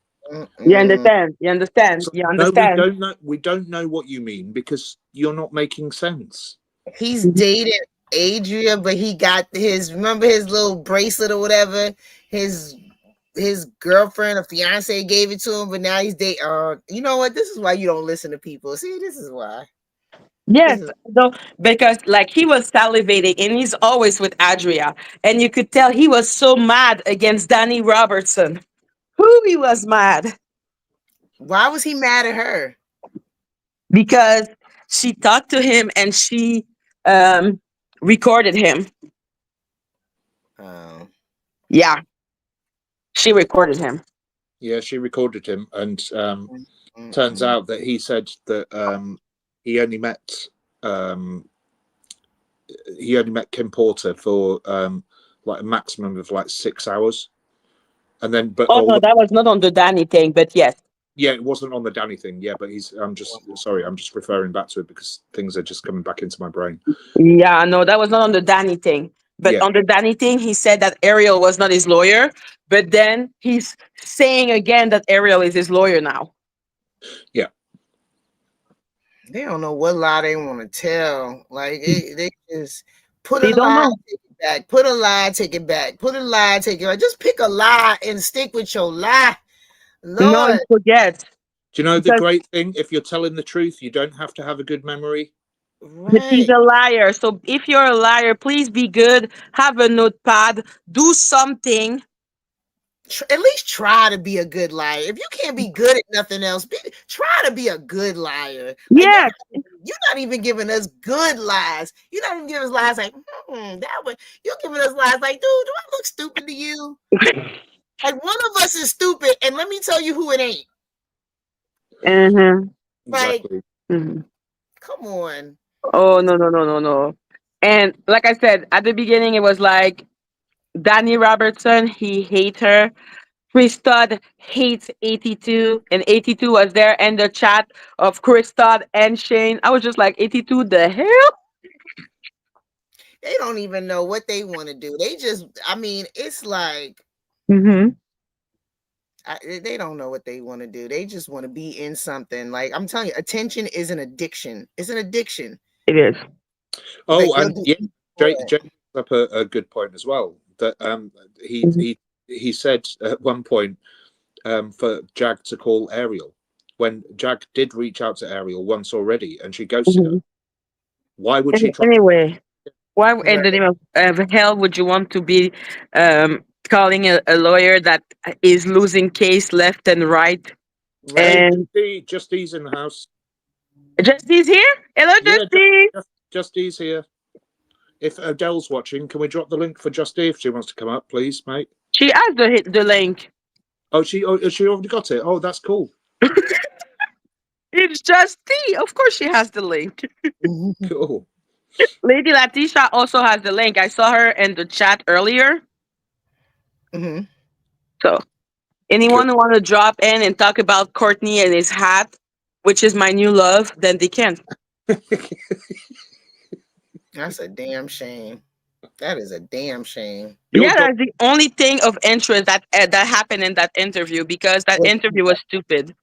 E: You understand? You understand? You understand?
C: No, we don't know what you mean because you're not making sense.
B: He's dated Adria, but he got remember his little bracelet or whatever? His girlfriend or fiance gave it to him, but now he's dating. You know what? This is why you don't listen to people. See, this is why.
E: Yes,
B: This is
E: no, because like he was salivating and he's always with Adria. And you could tell he was so mad against Danny Robertson. Who he was mad
B: why was he mad at her?
E: because she talked to him and she um recorded him.
B: Oh.
E: Yeah, she recorded him.
C: Yeah, she recorded him, and turns
B: Mm-mm.
C: out that he said that he only met um, he only met Kim Porter for like a maximum of like 6 hours, and then but
E: Oh
C: all
E: no,
C: the
E: that was not on the Danny thing, but yes.
C: yeah, it wasn't on the Danny thing. Yeah, but he's I'm just sorry, I'm just referring back to it because things are just coming back into my brain.
E: Yeah, no, that was not on the Danny thing. But
C: Yeah,
E: on the Danny thing, he said that Ariel was not his lawyer. But then he's saying again that Ariel is his lawyer now.
C: yeah.
B: They don't know what lie they want to tell. Like they just put a
E: They don't
B: lie,
E: know.
B: take it back. Put a lie, take it back. Put a lie, take it back. Just pick a lie and stick with your lie.
E: No, he
B: Lord,
E: forgets.
C: Do you know the
E: Because
C: great thing? If you're telling the truth, you don't have to have a good memory.
E: but he's
B: right.
E: a liar. So if you're a liar, please be good. Have a notepad. Do something.
B: At least try to be a good liar. If you can't be good at nothing else, try to be a good liar. Like
E: Yes.
B: you're not even giving us good lies. You're not even giving us lies like that way. You're giving us lies like, dude, do I look stupid to you? Like one of us is stupid, and let me tell you who it ain't.
E: Mm-hmm.
B: Like,
C: Exactly.
E: Mm-hmm.
B: come on.
E: Oh no, no, no, no, no. And like I said at the beginning, it was like Danny Robertson, he hates her. Chris Todd hates 82, and 82 was there in the chat of Chris Todd and Shane. I was just like, 82, the hell?
B: They don't even know what they want to do. They just, I mean, it's like
E: Mm-hmm.
B: they don't know what they want to do. They just want to be in something. Like I'm telling you, attention is an addiction. It's an addiction.
E: It is.
B: Like
C: Oh,
B: they'll
C: and
B: do
C: yeah,
B: anything for
C: Jake
B: it.
C: up a good point as well. That he
E: Mhm.
C: he he said at one point for Jag to call Ariel when Jag did reach out to Ariel once already, and she ghosted her.
E: Mhm.
C: Why would she try?
E: Anyway, why in
B: Right.
E: the name of hell would you want to be calling a lawyer that is losing case left and right?
C: Hey,
B: Right.
E: And
C: Justice in the house.
E: Justice here? Hello,
C: Yeah,
E: Justice.
C: Justice here. If Adele's watching, can we drop the link for Justice if she wants to come up, please, mate?
E: She has the link.
C: She already got it. Oh, that's cool.
E: It's Justice. Of course, she has the link.
C: Cool.
E: Lady Latisha also has the link. I saw her in the chat earlier.
B: Mhm.
E: So anyone who want to drop in and talk about Courtney and his hat, which is my new love, then they can.
B: That's a damn shame. That is a damn shame.
C: Your
E: Yeah,
C: dog.
E: that's the only thing of interest that happened in that interview because that interview was stupid.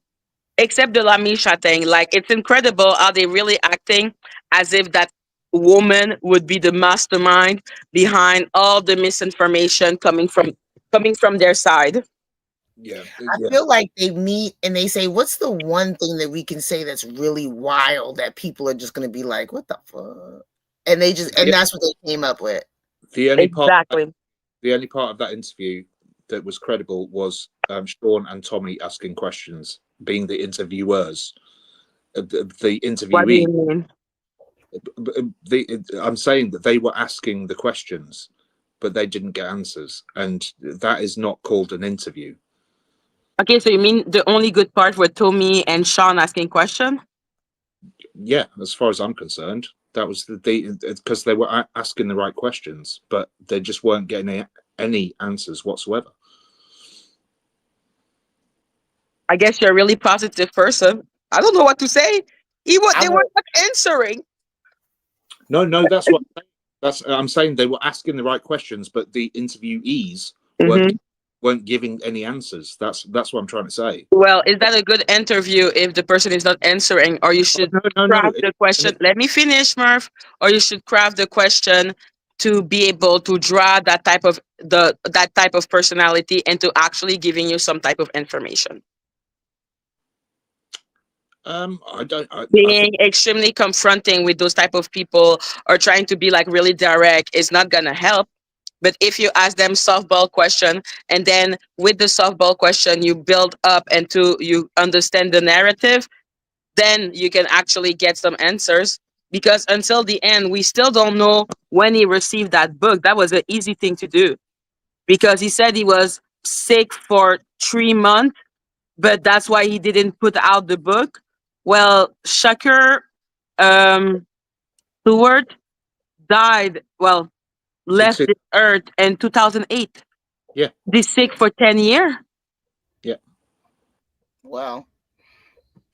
E: Except the Lamisha thing, like it's incredible how they really acting as if that woman would be the mastermind behind all the misinformation coming from their side.
C: Yeah,
B: I
C: yeah,
B: feel like they meet and they say, "What's the one thing that we can say that's really wild that people are just going to be like, what the fuck?" And they just, and
C: yeah.
B: that's what they came up with.
C: The only part,
E: Exactly.
C: the only part of that interview that was credible was Sean and Tommy asking questions, being the interviewers. The
E: What do you
C: interviewee,
E: mean?
C: I'm saying that they were asking the questions, but they didn't get answers, and that is not called an interview.
E: Okay, so you mean the only good part were Tommy and Sean asking question?
C: Yeah, as far as I'm concerned, that was because they were asking the right questions, but they just weren't getting any answers whatsoever.
E: I guess you're a really positive person. I don't know what to say.
B: I
E: They were
B: will,
E: not answering.
C: No, that's what I'm saying. They were asking the right questions, but the interviewees weren't
E: Hmm.
C: weren't giving any answers. That's what I'm trying to say.
E: Well, is that a good interview if the person is not answering, or you
C: Oh,
E: should
C: no.
E: craft the question? Let me finish, Murph. Or you should craft the question to be able to draw that type of personality into actually giving you some type of information.
C: I don't. I think
E: Being extremely confronting with those type of people or trying to be like really direct is not gonna help. But if you ask them softball question, and then with the softball question you build up and to you understand the narrative, then you can actually get some answers. Because until the end, we still don't know when he received that book. That was an easy thing to do because he said he was sick for 3 months, but that's why he didn't put out the book. Well, Shakur um, Stewart died, well,
C: in
E: left
C: two.
E: the earth in 2008.
C: Yeah,
E: He's sick for 10 years.
C: yeah.
B: Well,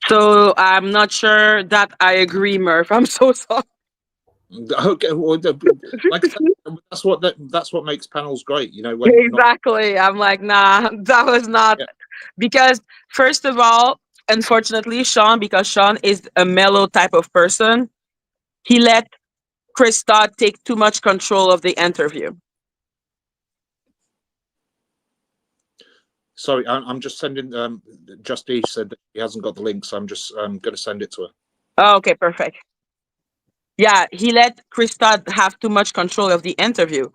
E: So I'm not sure that I agree, Murph. I'm so sorry.
C: Okay. Well, like I said, that's what makes panels great. You know, when not.
E: Exactly. I'm like, nah, that was not
C: Yeah.
E: because first of all, unfortunately, Sean, because Sean is a mellow type of person, he let Chris Todd take too much control of the interview.
C: Sorry, I'm just sending. Justy said that he hasn't got the link, so I'm just going to send it to her.
E: Oh, okay, perfect. Yeah, he let Chris Todd have too much control of the interview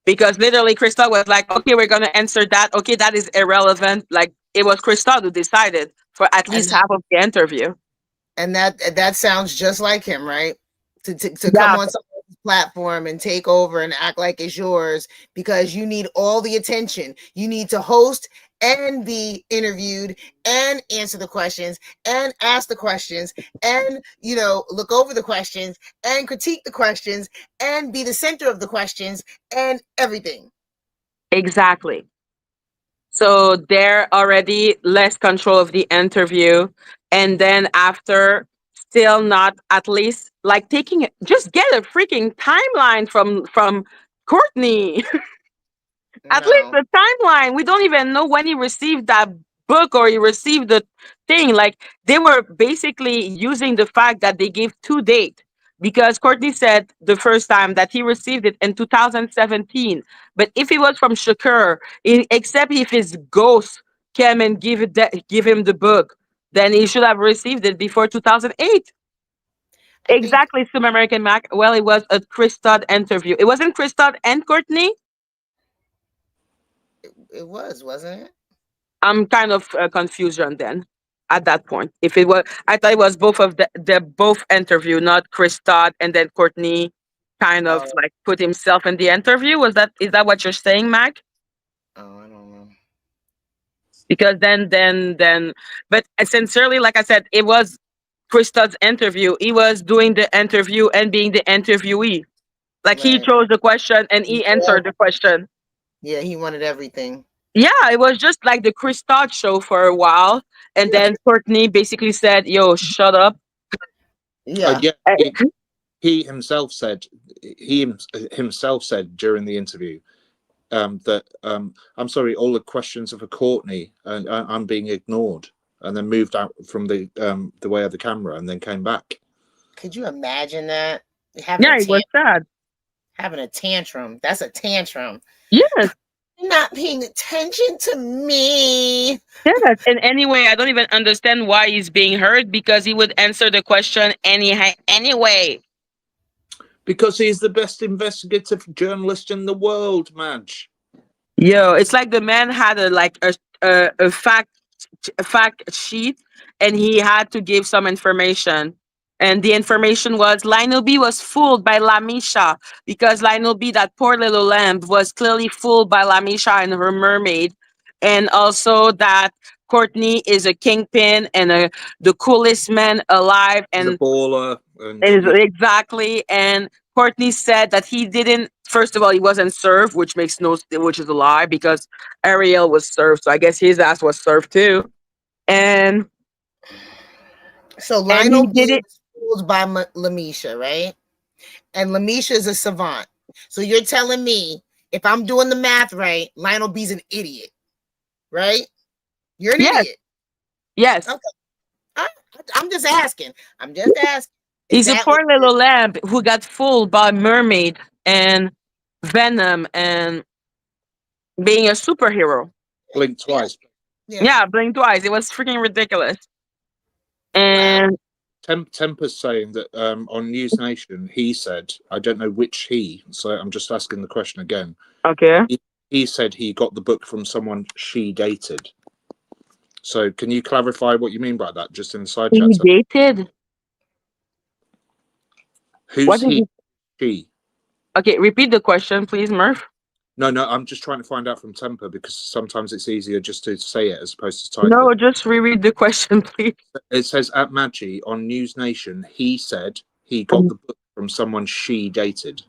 E: because literally Chris Todd was like, okay, we're going to answer that. Okay, that is irrelevant. Like it was Chris Todd who decided for at
B: and
E: least half of the interview.
B: that sounds just like him, right? To come
E: Yeah,
B: on someone's platform and take over and act like it's yours because you need all the attention. You need to host and be interviewed and answer the questions and ask the questions and look over the questions and critique the questions and be the center of the questions and everything.
E: exactly. So they're already less control of the interview. And then after, still not at least like taking it, just get a freaking timeline from Courtney. At least
B: No.
E: the timeline. We don't even know when he received that book or he received the thing. Like they were basically using the fact that they gave two dates because Courtney said the first time that he received it in 2017. But if it was from Shakur, except if his ghost came and give him the book, then he should have received it before 2008.
B: I think
E: Exactly, some American Mac. Well, it was a Chris Todd interview. It wasn't Chris Todd and Courtney.
B: it was, wasn't it?
E: I'm kind of confusion then at that point. If it was, I thought it was both of the both interview, not Chris Todd and then Courtney kind of
B: Oh,
E: like put himself in the interview. Is that what you're saying, Mac?
B: I don't know.
E: Because but sincerely, like I said, it was Chris Todd's interview. He was doing the interview and being the interviewee. Like he
B: Right.
E: chose the question and he answered the question.
B: Yeah, he wanted everything.
E: Yeah, it was just like the Chris Todd show for a while. And then Courtney basically said, yo, shut up.
B: Yeah.
C: Yeah,
E: Uh,
C: he himself said himself said during the interview that I'm sorry, all the questions are for Courtney, and I'm being ignored, and then moved out from the way of the camera, and then came back.
B: Could you imagine that? Having
E: Yeah,
B: a
E: it was sad.
B: having a tantrum. That's a tantrum.
E: Yes,
B: Not paying attention to me.
E: yes. And anyway, I don't even understand why he's being hurt because he would answer the question anyway.
C: Because he's the best investigative journalist in the world, Madge.
E: Yo, it's like the man had a fact sheet, and he had to give some information. And the information was Lionel B was fooled by Lamisha because Lionel B, that poor little lamb, was clearly fooled by Lamisha and her mermaid. And also that Courtney is a kingpin and the coolest man alive.
C: He's a
E: And
C: baller, and
E: it is
C: yeah,
E: exactly. And Courtney said that he didn't. First of all, he wasn't served, which makes no, which is a lie because Ariel was served. So I guess his ass was served too. And
B: So
E: he
B: Lionel
E: did
B: B
E: it.
B: was fooled by Lamisha, right? And Lamisha is a savant. So you're telling me if I'm doing the math right, Lionel B's an idiot, right? You're an
E: Yes,
B: idiot.
E: yes.
B: Okay. I'm just asking. I'm just asking. Is
E: He's a
B: that what
E: poor little lamb who got fooled by mermaid and Venom and being a superhero.
C: blink
B: Yeah.
C: twice.
B: Yeah.
E: Yeah, blink twice. It was freaking ridiculous.
B: Wow.
E: And
C: Temper's saying that on News Nation, he said, I don't know which he, so I'm just asking the question again.
E: okay,
C: He said he got the book from someone she dated. So can you clarify what you mean by that, just in the side
E: he
C: chat?
E: dated. What
C: Who's
E: did
C: he?
E: he?
C: She?
E: Okay, repeat the question, please, Murph.
C: No, I'm just trying to find out from Temper because sometimes it's easier just to say it as opposed to type
E: No,
C: it.
E: just reread the question, please.
C: It says at MADGIE on News Nation, he said he got the book from someone she dated.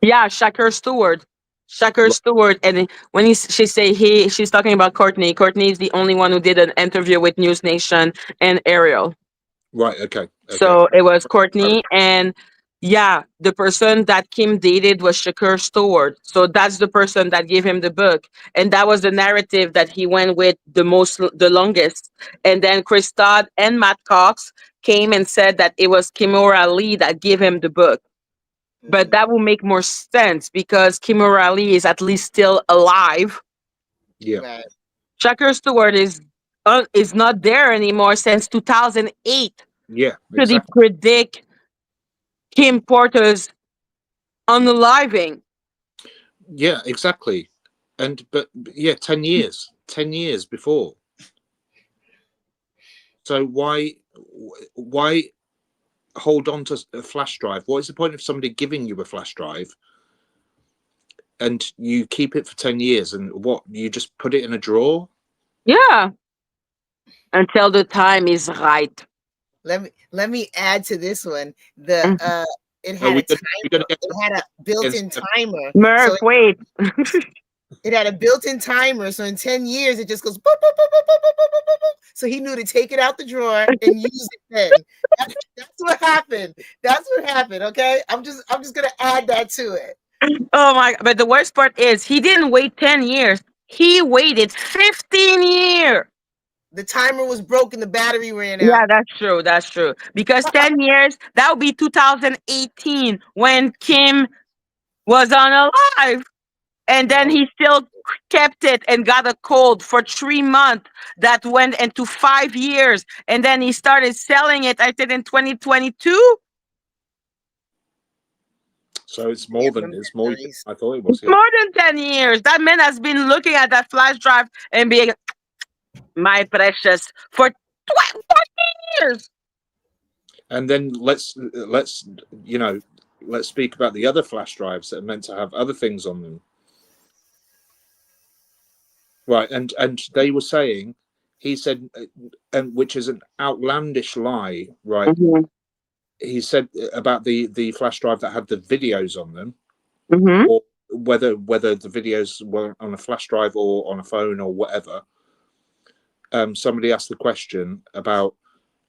E: Yeah, Shakur Stewart. Shakur
C: Right,
E: Stewart, and when she say she's talking about Courtney. Courtney is the only one who did an interview with News Nation and Ariel.
C: right, okay.
E: So it was Courtney, and yeah, the person that Kim dated was Shakur Stewart. So that's the person that gave him the book, and that was the narrative that he went with the longest. And then Chris Todd and Matt Cox came and said that it was Kimura Lee that gave him the book. But that will make more sense because Kimura Ali is at least still alive.
C: Yeah,
B: Right.
E: Shakur Stewart is not there anymore since 2008.
C: yeah,
E: Could he
C: exactly.
E: predict Kim Porter's unaliving?
C: Yeah, exactly. But yeah, 10 years before. So why hold on to a flash drive? What is the point of somebody giving you a flash drive and you keep it for 10 years and what, you just put it in a drawer?
E: Yeah, until the time is right.
B: Let me add to this one. The
E: Mm.
B: it
C: Are
B: had
C: we
B: a
C: gonna
B: timer.
C: get
B: It had a built-in
C: against
B: timer. So
E: Murph, wait.
B: it had a built-in timer. So in 10 years, it just goes boop, boop, boop, boop, boop, boop, boop, boop, boop. So he knew to take it out the drawer and use it then. That's what happened. That's what happened. Okay. I'm just gonna add that to it.
E: Oh my, but the worst part is he didn't wait 10 years. He waited 15 years.
B: The timer was broken, the battery ran out.
E: Yeah, that's true. That's true. Because 10 years, that would be 2018 when Kim was unalive. And then
B: No,
E: he still kept it and got a cold for 3 months. That went into 5 years. And then he started selling it, I think, in 2022.
C: so it's
B: yeah,
C: more than
B: from memories.
C: I thought it
E: It's
C: was, yeah.
E: more than 10 years. That man has been looking at that flash drive and being, my precious, for 14 years.
C: And then let's let's speak about the other flash drives that are meant to have other things on them. Right, and they were saying, he said, and which is an outlandish lie, right?
E: Mm-hmm.
C: He said about the flash drive that had the videos on them,
E: Mm-hmm.
C: or whether the videos were on a flash drive or on a phone or whatever. Somebody asked the question about,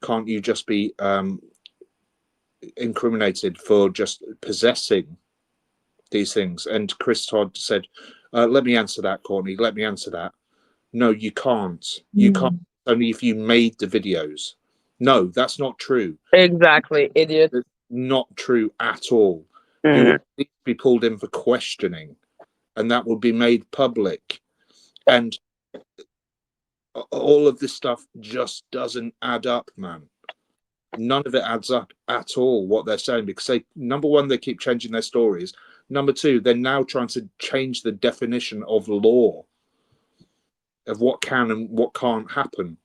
C: can't you just be incriminated for just possessing these things? And Chris Todd said, let me answer that, Courtney. Let me answer that. No, you can't. You can't. Only if you made the videos. No, that's not true.
E: Exactly, idiot.
C: It's not true at all. You
E: Mm.
C: would need to be pulled in for questioning, and that would be made public. And all of this stuff just doesn't add up, man. None of it adds up at all, what they're saying, because number one, they keep changing their stories. Number two, they're now trying to change the definition of law, of what can and what can't happen.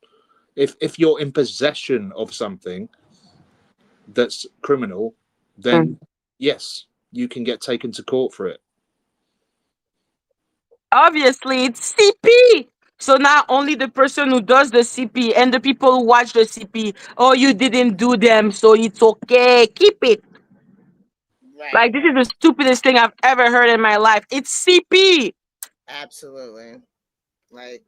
C: If you're in possession of something that's criminal, then
E: Mm.
C: yes, you can get taken to court for it.
E: Obviously, it's CP. So now only the person who does the CP and the people who watch the CP, oh, you didn't do them, so it's okay. Keep it.
B: Right.
E: Like, this is the stupidest thing I've ever heard in my life. It's CP.
B: Absolutely. Like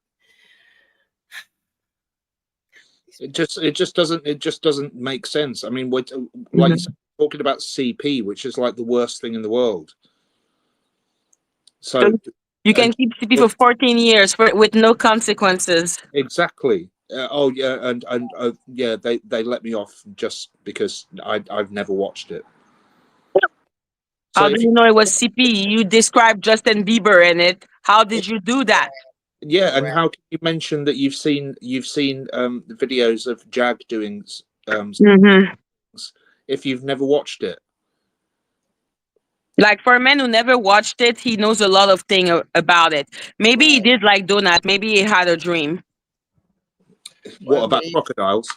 C: It just doesn't make sense. I mean, like you
E: Mhm.
C: said, talking about CP, which is like the worst thing in the world.
E: So
C: So
E: you can
C: and
E: keep CP for 14 years with no consequences.
C: exactly. Oh yeah, and yeah, they let me off just because I've never watched it. So
E: How do
C: if you
E: you know it was CP? You described Justin Bieber in it. How did you do that?
C: Yeah, and
B: Right.
C: how can you mention that you've seen the videos of Jag doing
E: Hmm.
C: things if you've never watched it?
E: Like for a man who never watched it, he knows a lot of thing about it. Maybe he
B: Right.
E: did like donut. Maybe he had a dream.
C: What
B: Well,
C: about
B: there
C: crocodiles?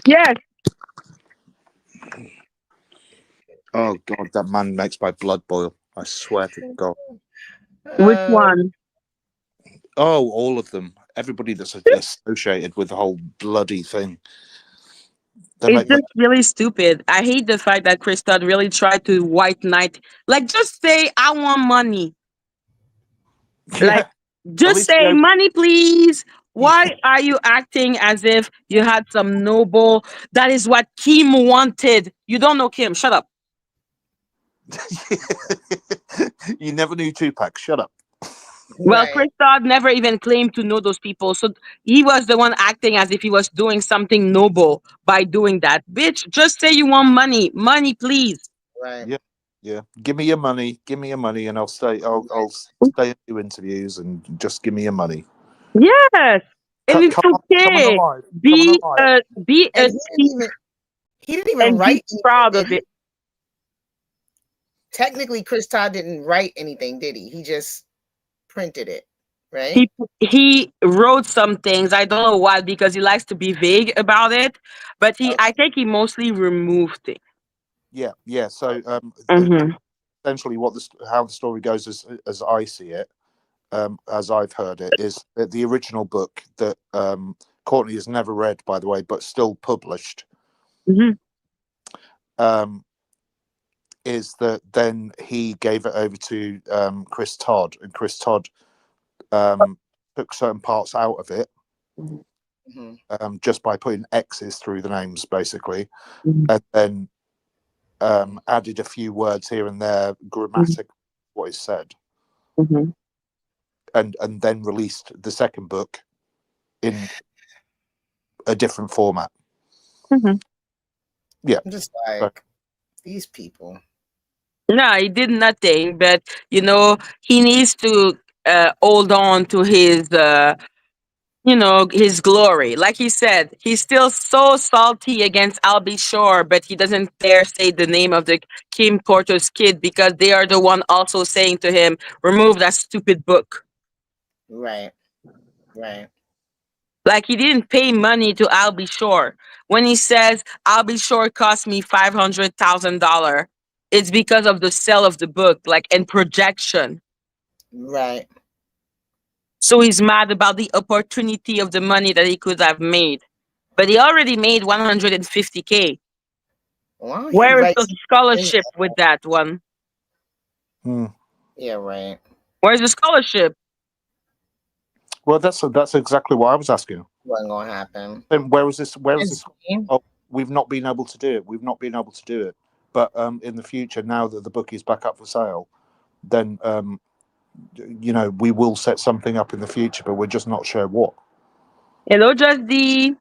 E: Yes.
C: Oh God, that man makes my blood boil. I swear to God.
E: Which
B: uh,
E: one?
C: Oh, all of them. Everybody that's associated with the whole bloody thing. They
E: It's
C: make my
E: just really stupid. I hate the fact that Chris Todd really tried to white knight. Like, just say I want money. Like,
C: yeah. At
E: just
C: least he
E: say
C: opened.
E: money, please. Why are you acting as if you had some noble? That is what Kim wanted. You don't know Kim. Shut up.
C: You never knew Tupac. Shut up.
E: Well,
B: right.
E: Chris Todd never even claimed to know those people. So he was the one acting as if he was doing something noble by doing that. Bitch, just say you want money. Money, please.
B: Right.
C: Yeah, yeah. Give me your money. Give me your money, and I'll stay. I'll stay and do interviews, and just give me your money.
E: Yes. And it's
C: Come on, come on
E: okay.
C: alive. Come on
E: Be
C: alive.
E: a be
B: And
E: a thief
B: he didn't even
E: and be
B: write anything,
E: proud
B: did
E: of
B: he?
E: it.
B: Technically, Chris Todd didn't write anything, did he? He just printed it, right?
E: He wrote some things. I don't know why because he likes to be vague about it. But he
B: Okay.
E: I think he mostly removed it.
C: Yeah, yeah. So,
E: Mm-hmm.
C: essentially, how the story goes, as I see it, as I've heard it, is that the original book that Courtney has never read, by the way, but still published,
E: Mm-hmm.
C: um, is that then he gave it over to Chris Todd, and Chris Todd took certain parts out of it
B: Hmm.
C: just by putting X's through the names, basically,
E: Mm-hmm.
C: and then added a few words here and there, grammatic, what is said,
E: Mm-hmm.
C: and then released the second book in a different format.
E: Mm-hmm.
C: Yeah.
B: I'm just
C: So,
B: like these people.
E: No, he did nothing, but he needs to hold on to his glory. Like he said, he's still so salty against Albie Shore, but he doesn't dare say the name of the Kim Porter's kid because they are the one also saying to him, remove that stupid book.
B: Right. Right.
E: Like he didn't pay money to Albie Shore. When he says Albie Shore cost me $500,000, it's because of the sale of the book, like and projection.
B: Right.
E: So he's mad about the opportunity of the money that he could have made. But he already made 150K.
B: Why don't he
E: Where is
B: write
E: the
B: something?
E: scholarship with that one?
C: hmm.
B: Yeah. Right.
E: Where's the scholarship?
C: Well, that's exactly what I was asking.
B: Wasn't gonna happen.
C: And where was this? Where was
B: And
C: this?
B: see?
C: Oh, we've not been able to do it. We've not been able to do it. But in the future, now that the book is back up for sale, then we will set something up in the future, but we're just not sure what.
E: Hello, Just D.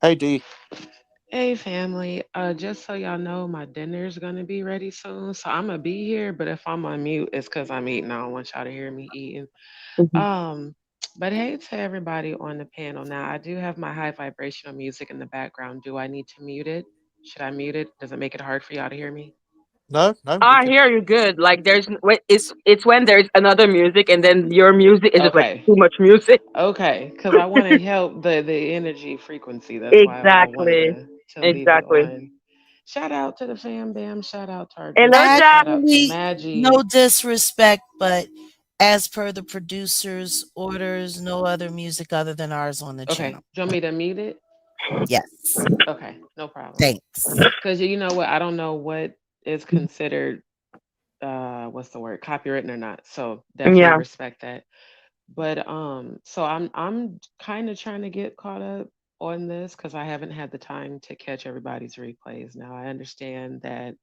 C: Hey, D.
F: Hey family, just so y'all know, my dinner's gonna be ready soon, so I'm gonna be here. But if I'm on mute, it's because I'm eating. I don't want y'all to hear me eating.
E: Mhm.
F: Um, but hey to everybody on the panel. Now I do have my high vibrational music in the background. Do I need to mute it? Should I mute it? Does it make it hard for y'all to hear me?
C: No, no, we
E: I
C: can.
E: hear you good. Like it's when there's another music and then your music is just like
F: Okay,
E: too much music.
F: okay, because I want to help the energy frequency. That's why I wanted
E: Exactly.
F: to leave it
E: Exactly.
F: on. Shout out to the fam bam. Shout out to our
E: Hello,
F: group.
E: Jack.
F: Shout out to
A: Actually, no
F: Maggie.
A: disrespect, but as per the producer's orders, no other music other than ours on the
F: Okay,
A: channel.
F: do you want me to mute it?
A: Yes.
F: Okay, no problem.
A: Thanks.
F: Because you know what? I don't know what is considered what's the word, copywritten or not. So definitely
E: Yeah.
F: respect that. But so I'm kind of trying to get caught up on this because I haven't had the time to catch everybody's replays. Now I understand that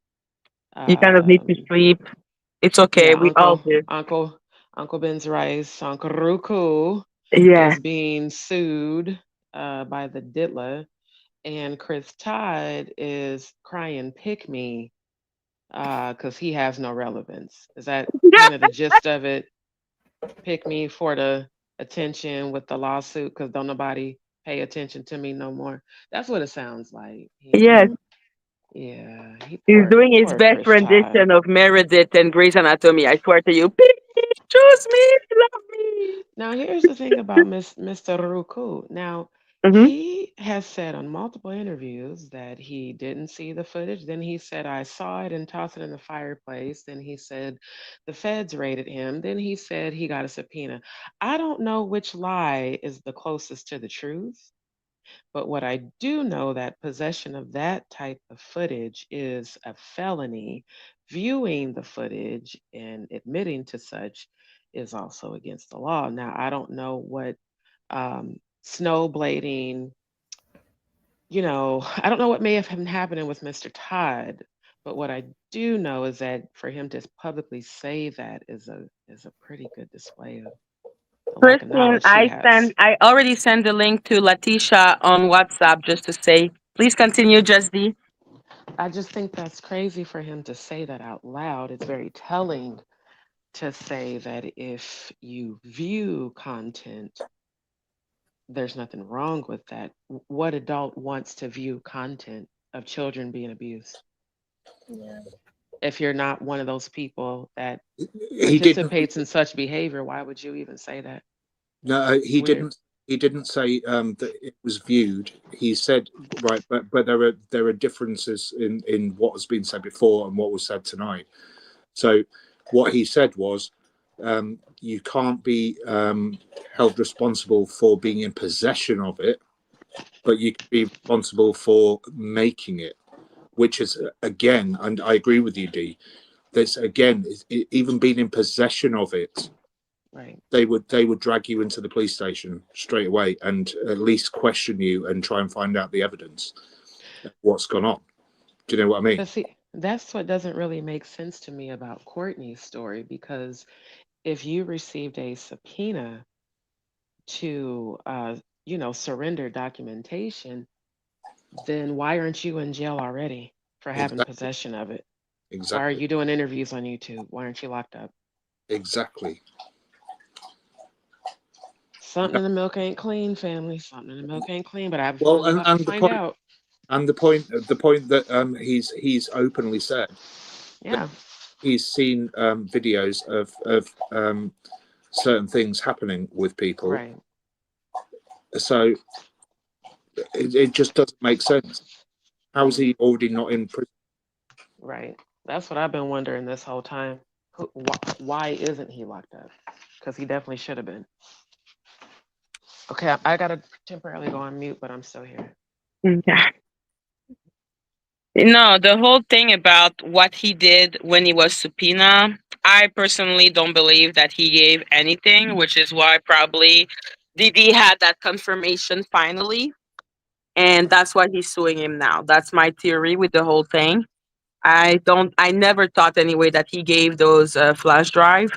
E: You kind of need to
F: um
E: sleep. It's okay.
F: yeah,
E: We all do.
F: Uncle Ben's Rice, Uncle Ruku
E: Yeah.
F: is being sued by the Ditla, and Chris Todd is crying pick me because he has no relevance. Is that kind of the gist of it? Pick me for the. attention with the lawsuit because don't nobody pay attention to me no more. That's what it sounds like.
E: Yes,
F: Yeah, he
E: he's doing his
F: poor
E: best
F: Chris Todd.
E: rendition of Meredith and Grey's Anatomy. I swear to you. Please choose me, love me.
F: Now, here's the thing about Mr. Ruku. Now,
E: Hmm.
F: he has said on multiple interviews that he didn't see the footage. Then he said, I saw it and tossed it in the fireplace. Then he said the feds raided him. Then he said he got a subpoena. I don't know which lie is the closest to the truth. But what I do know that possession of that type of footage is a felony. Viewing the footage and admitting to such is also against the law. Now, I don't know what snow blading, I don't know what may have been happening with Mr. Todd, but what I do know is that for him to publicly say that is a pretty good display of the lack of
E: Christine,
F: knowledge he has.
E: I already sent the link to Latisha on WhatsApp just to say, please continue, Just D.
F: I just think that's crazy for him to say that out loud. It's very telling to say that if you view content, there's nothing wrong with that. What adult wants to view content of children being abused?
B: Yeah.
F: If you're not one of those people that
C: He didn't.
F: participates in such behavior, why would you even say that?
C: No,
F: It's
C: he
F: weird.
C: didn't. He didn't say that it was viewed. He said right, but there are differences in what has been said before and what was said tonight. So what he said was, you can't be held responsible for being in possession of it, but you can be responsible for making it. Which is again, and I agree with you, D. That's again, even being in possession of it,
F: Right.
C: they would drag you into the police station straight away and at least question you and try and find out the evidence of what's gone on. Do you know what I mean?
F: But see, that's what doesn't really make sense to me about Courtney's story because if you received a subpoena to surrender documentation, then why aren't you in jail already for having
C: Exactly.
F: possession of it? Why are
C: Exactly.
F: you doing interviews on YouTube? Why aren't you locked up?
C: Exactly.
F: Something in the milk ain't clean, family. Something in the milk ain't clean, but I have a
C: Well,
F: feeling we're
C: and,
F: about to
C: and the
F: find
C: point
F: out.
C: and the point that he's openly said that
F: Yeah,
C: he's seen videos of certain things happening with people.
F: right,
C: So it just doesn't make sense. How is
F: mm,
C: he already not in prison?
F: right. That's what I've been wondering this whole time. Why isn't he locked up? Because he definitely should have been. Okay, I gotta temporarily go on mute, but I'm still here.
E: Yeah. No, the whole thing about what he did when he was subpoena, I personally don't believe that he gave anything, which is why probably Didi had that confirmation finally. And that's why he's suing him now. That's my theory with the whole thing. I never thought anyway that he gave those flash drive.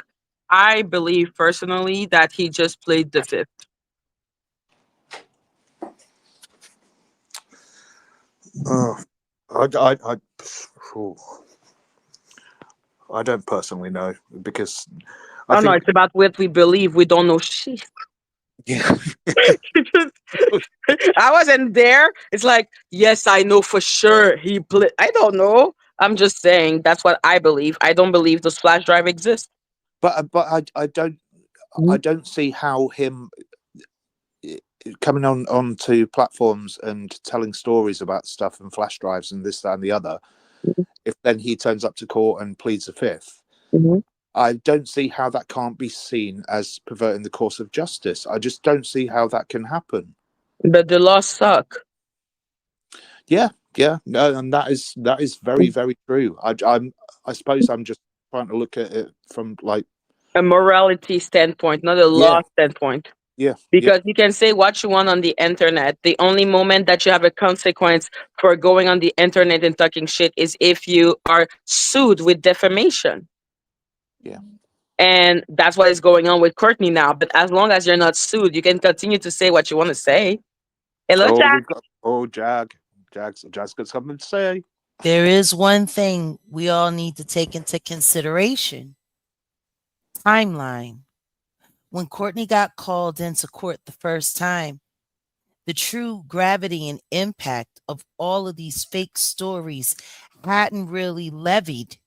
E: I believe personally that he just played the fifth.
C: Oh, phew, I don't personally know because I
E: Oh no,
C: think
E: it's about what we believe. We don't know shit.
C: yeah.
E: I wasn't there. It's like, yes, I know for sure he played. I don't know. I'm just saying that's what I believe. I don't believe those flash drive exist.
C: But I don't see how him coming on to platforms and telling stories about stuff and flash drives and this that and the other. If then he turns up to court and pleads the fifth,
E: Mhm.
C: I don't see how that can't be seen as perverting the course of justice. I just don't see how that can happen.
E: But the laws suck.
C: Yeah, yeah, no, and that is very very true. I suppose I'm just trying to look at it from like
E: A morality standpoint, not a
C: yeah
E: law standpoint.
C: yeah yeah
E: Because you can say what you want on the internet. The only moment that you have a consequence for going on the internet and talking shit is if you are sued with defamation.
C: yeah.
E: And that's what is going on with Courtney now. But as long as you're not sued, you can continue to say what you want to say. Hello,
C: Oh,
E: Jack.
C: we've got Jag's got something to say.
A: There is one thing we all need to take into consideration: timeline. When Courtney got called into court the first time, the true gravity and impact of all of these fake stories hadn't really levied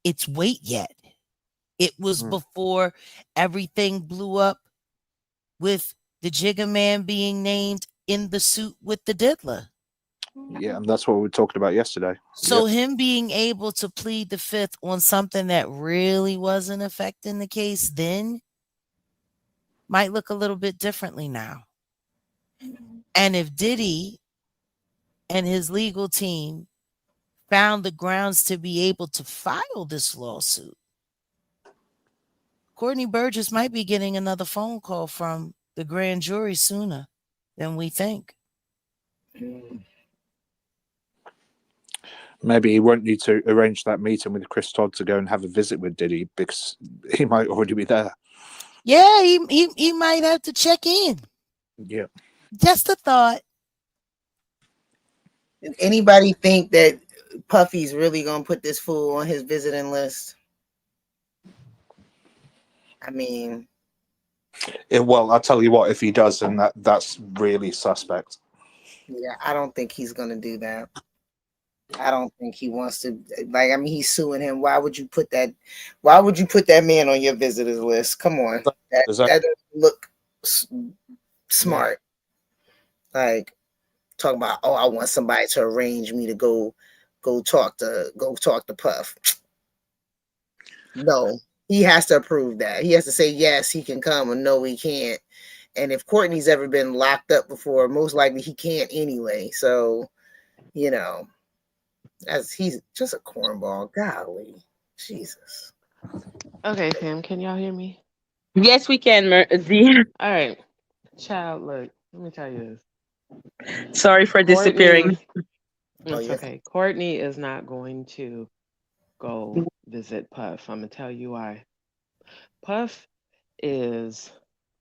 A: its weight yet. It was
F: Mm.
A: before everything blew up with the Jigga Man being named in the suit with the diddler.
C: Yeah, and that's what we were talking about yesterday.
A: So him being able to plead the fifth on something that really wasn't affecting the case then might look a little bit differently now. And if Diddy and his legal team found the grounds to be able to file this lawsuit, Courtney Burgess might be getting another phone call from the grand jury sooner than we think.
C: Maybe he won't need to arrange that meeting with Chris Todd to go and have a visit with Diddy because he might already be there.
A: Yeah, he might have to check in.
C: Yeah.
A: Just a thought.
B: Anybody think that Puffy's really gonna put this fool on his visiting list? I mean,
C: Well, I'll tell you what, if he does, then that's really suspect.
B: yeah, I don't think he's gonna do that. I don't think he wants to. Like, I mean, he's suing him. Why would you put that? Why would you put that man on your visitors list? Come on, that doesn't look smart. Like, talking about, oh, I want somebody to arrange me to go talk to Puff. No, he has to approve that. He has to say yes, he can come, or no, he can't. And if Courtney's ever been locked up before, most likely he can't anyway. So, you know, as he's just a cornball. Golly, Jesus.
F: Okay, fam, can y'all hear me?
E: Yes, we can, Z.
F: All right, child. Look, let me tell you this.
E: Sorry for disappearing.
F: Courtney, it's okay. Courtney is not going to go visit Puff. I'm gonna tell you why. Puff is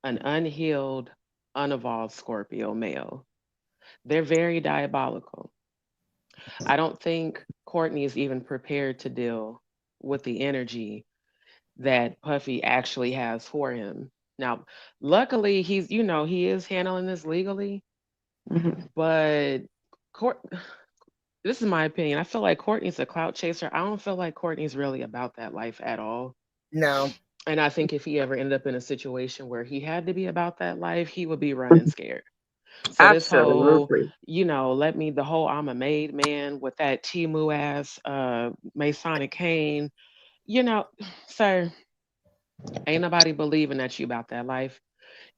F: an unhealed, unevolved Scorpio male. They're very diabolical. I don't think Courtney is even prepared to deal with the energy that Puffy actually has for him. Now, luckily, he is handling this legally,
E: Mhm.
F: but Court, this is my opinion. I feel like Courtney's a clout chaser. I don't feel like Courtney's really about that life at all.
B: No.
F: And I think if he ever ended up in a situation where he had to be about that life, he would be running scared. So this whole,
E: Absolutely.
F: let me the whole I'm a made man with that Timu ass Masonic cane, you know, sir, ain't nobody believing that you about that life.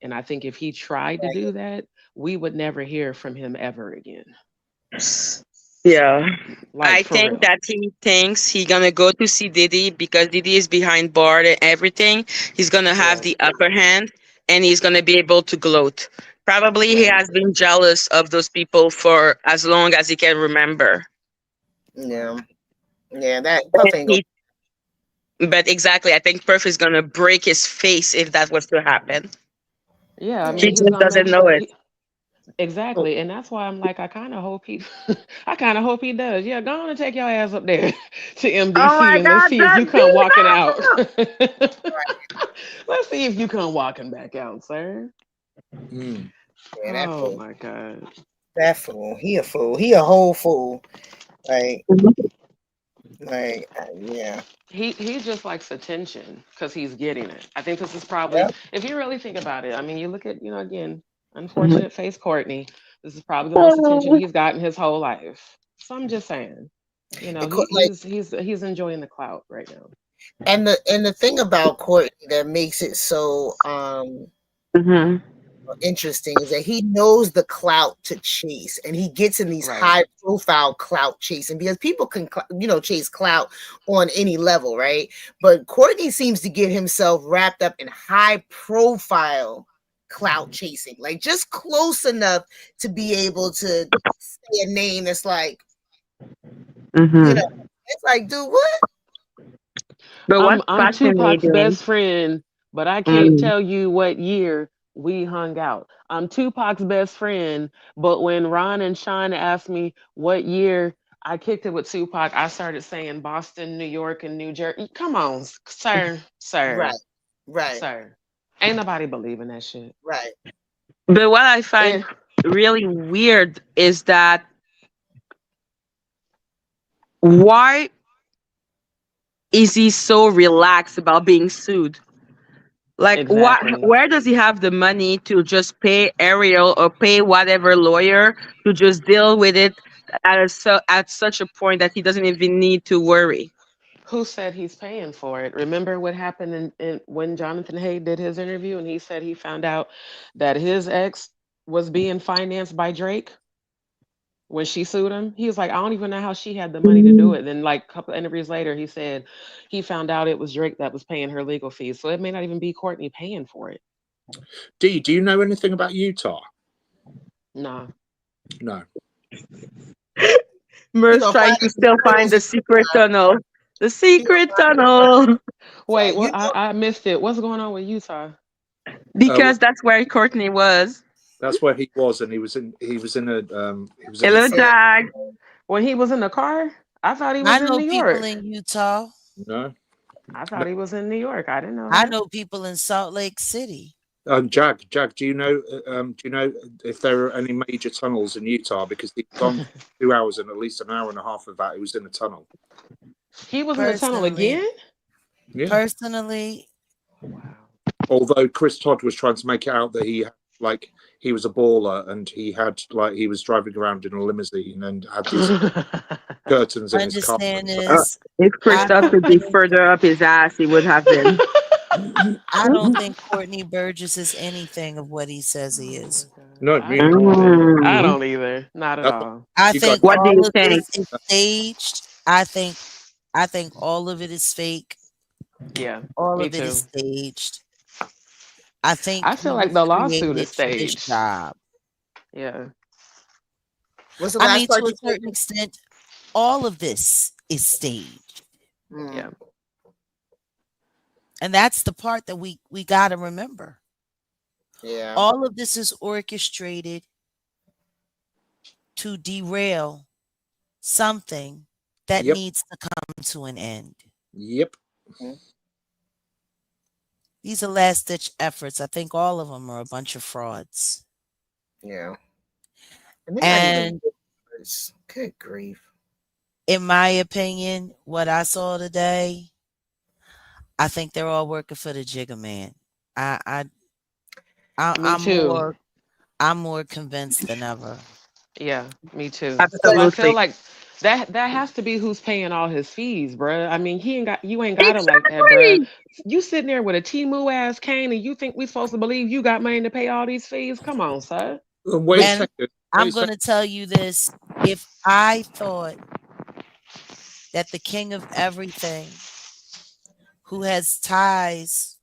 F: And I think if he tried to do that, we would never hear from him ever again.
E: Yeah.
F: Like
E: I
F: for
E: think
F: real.
E: that he thinks he gonna go to see Diddy because Diddy is behind bar and everything. He's gonna have
F: Right.
E: the upper hand and he's gonna be able to gloat. Probably he
F: Right.
E: has been jealous of those people for as long as he can remember.
B: Yeah. Yeah. That Puff ain't gonna.
E: He, but exactly, I think Perf is gonna break his face if that was to happen.
F: Yeah, I
B: Yeah.
E: He
F: mean, he's
E: just
F: gonna make
E: doesn't know
F: sure
E: it.
F: he exactly, and that's why I'm like, I kind of hope he, I kind of hope he does. Yeah, go on and take your ass up there to
E: Oh
F: MDC
E: my
F: and let's
E: God,
F: see if you
E: that's
F: come walking out.
E: Dino!
F: Let's see if you come walking back out, sir.
C: Mm.
B: Yeah. That
F: Oh
B: fool.
F: my God.
B: That fool. He a fool. He a whole fool. Like. Yeah.
F: He just likes attention because he's getting it. I think this is probably,
B: Yep.
F: if you really think about it, I mean, you look at, again,
E: Mhm.
F: unfortunate face Courtney. This is probably the most attention he's gotten his whole life. So I'm just saying,
B: And like,
F: he's enjoying the clout right now.
B: and the thing about Courtney that makes it so
E: Mhm.
B: interesting is that he knows the clout to chase, and he gets in these
F: Right.
B: high profile clout chasing because people can chase clout on any level, right? But Courtney seems to get himself wrapped up in high profile clout chasing, like just close enough to be able to say a name that's like,
E: Mhm.
B: it's like, dude, what?
E: But what's
F: I'm Tupac's
E: fascinating?
F: best friend, but I can't
E: Mm.
F: tell you what year we hung out. I'm Tupac's best friend, but when Ron and Sean asked me what year I kicked it with Tupac, I started saying Boston, New York, and New Jersey. Come on, sir,
B: Right,
F: sir,
B: right.
F: sir. Ain't nobody believing that shit.
B: Right.
E: But what I find
F: And
E: really weird is that why is he so relaxed about being sued? Like, what?
F: exactly.
E: Where does he have the money to just pay Ariel or pay whatever lawyer to just deal with it at such a point that he doesn't even need to worry?
F: Who said he's paying for it? Remember what happened when Jonathan Hay did his interview and he said he found out that his ex was being financed by Drake when she sued him? He was like, I don't even know how she had the money to do it. Then, like a couple of interviews later, he said he found out it was Drake that was paying her legal fees. So it may not even be Courtney paying for it.
C: Dee, do you know anything about Utah?
F: Nah.
C: No.
B: We
E: Mer's
B: gonna find
E: trying to still find the secret tunnel. The
B: we gonna
E: secret
B: find
E: tunnel.
F: Wait,
B: you
F: what? I missed it. What's going on with Utah?
E: Because that's where Courtney was.
C: That's where he was, and he was in a
E: Hello,
C: tunnel.
E: Jag.
F: When he was in the car? I thought he
A: I
F: was in
A: know
F: New
A: people
F: York.
A: in Utah.
C: No,
F: I
C: no.
F: thought he was in New York. I didn't know
A: I
F: that.
A: know people in Salt Lake City.
C: Jag, do you know? If there are any major tunnels in Utah? Because he'd gone 2 hours and at least an hour and a half of that he was in a tunnel.
F: He was in the tunnel
A: Personally,
F: again?
C: Yeah.
A: personally,
F: Wow.
C: Although Chris Todd was trying to make it out that he was a baller and he was driving around in a limousine and had these curtains in his car.
A: understand
E: Uh,
A: is
E: if
A: I
E: Christoph
A: don't
E: could be
A: think
E: further up his ass, he would have been.
A: I don't think Courtney Burgess is anything of what he says he
F: Oh
A: is.
F: my god.
C: No,
F: I
C: me.
F: don't either. I
E: Mm.
F: don't either. Not at
C: That's what
F: all.
A: I
C: you guys.
A: think
E: What do
A: all
E: you
A: of
E: think?
A: this is staged. I think all of it is fake.
F: Yeah,
A: All
F: me
A: of it is
F: too.
A: staged. I think
F: I feel
A: he
F: like
A: was
F: the lawsuit is
A: created for this
F: staged.
A: job.
F: Yeah.
B: what's the
A: I
B: last
A: mean,
B: part
A: to a
B: you
A: certain extent, all of this is staged.
B: said?
F: Yeah.
A: And that's the part that we got to remember.
B: Yeah.
A: All of this is orchestrated to derail something that
C: Yep.
A: needs to come to an end.
C: Yep.
B: Mhm.
A: These are last ditch efforts. I think all of them are a bunch of frauds.
B: Yeah. And they're not even
A: And
B: words. Good grief.
A: in my opinion, what I saw today, I think they're all working for the Jigga Man. I, I,
F: Me too.
A: I'm more convinced than ever.
F: Yeah, me too. Cause I
B: But
F: feel
E: Absolutely.
F: like that has to be who's paying all his fees, bruh. I mean, you ain't got it like that, bruh.
E: Exactly.
F: You sitting there with a Timu ass cane, and you think we supposed to believe you got money to pay all these fees? Come on, sir.
C: Wait a
A: And
C: second. Wait
A: I'm
C: a
A: going
C: second.
A: to tell you this. If I thought that the king of everything, who has ties,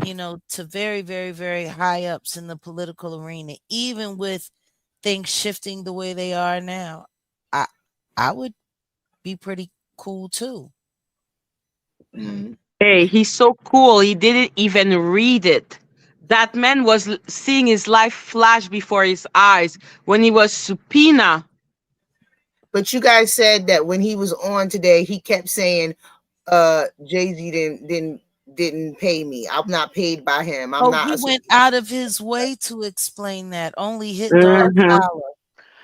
A: to very, very, very high ups in the political arena, even with things shifting the way they are now, I I would be pretty cool too.
B: Mhm.
E: Hey, he's so cool. He didn't even read it. That man was seeing his life flash before his eyes when he was subpoena.
B: But you guys said that when he was on today, he kept saying, Jay-Z didn't pay me. I'm not paid by him. I'm
A: Oh,
B: not
A: he
B: a
A: went out of his way to explain that. Only Hit Dog
E: Hmm.
A: Dollar.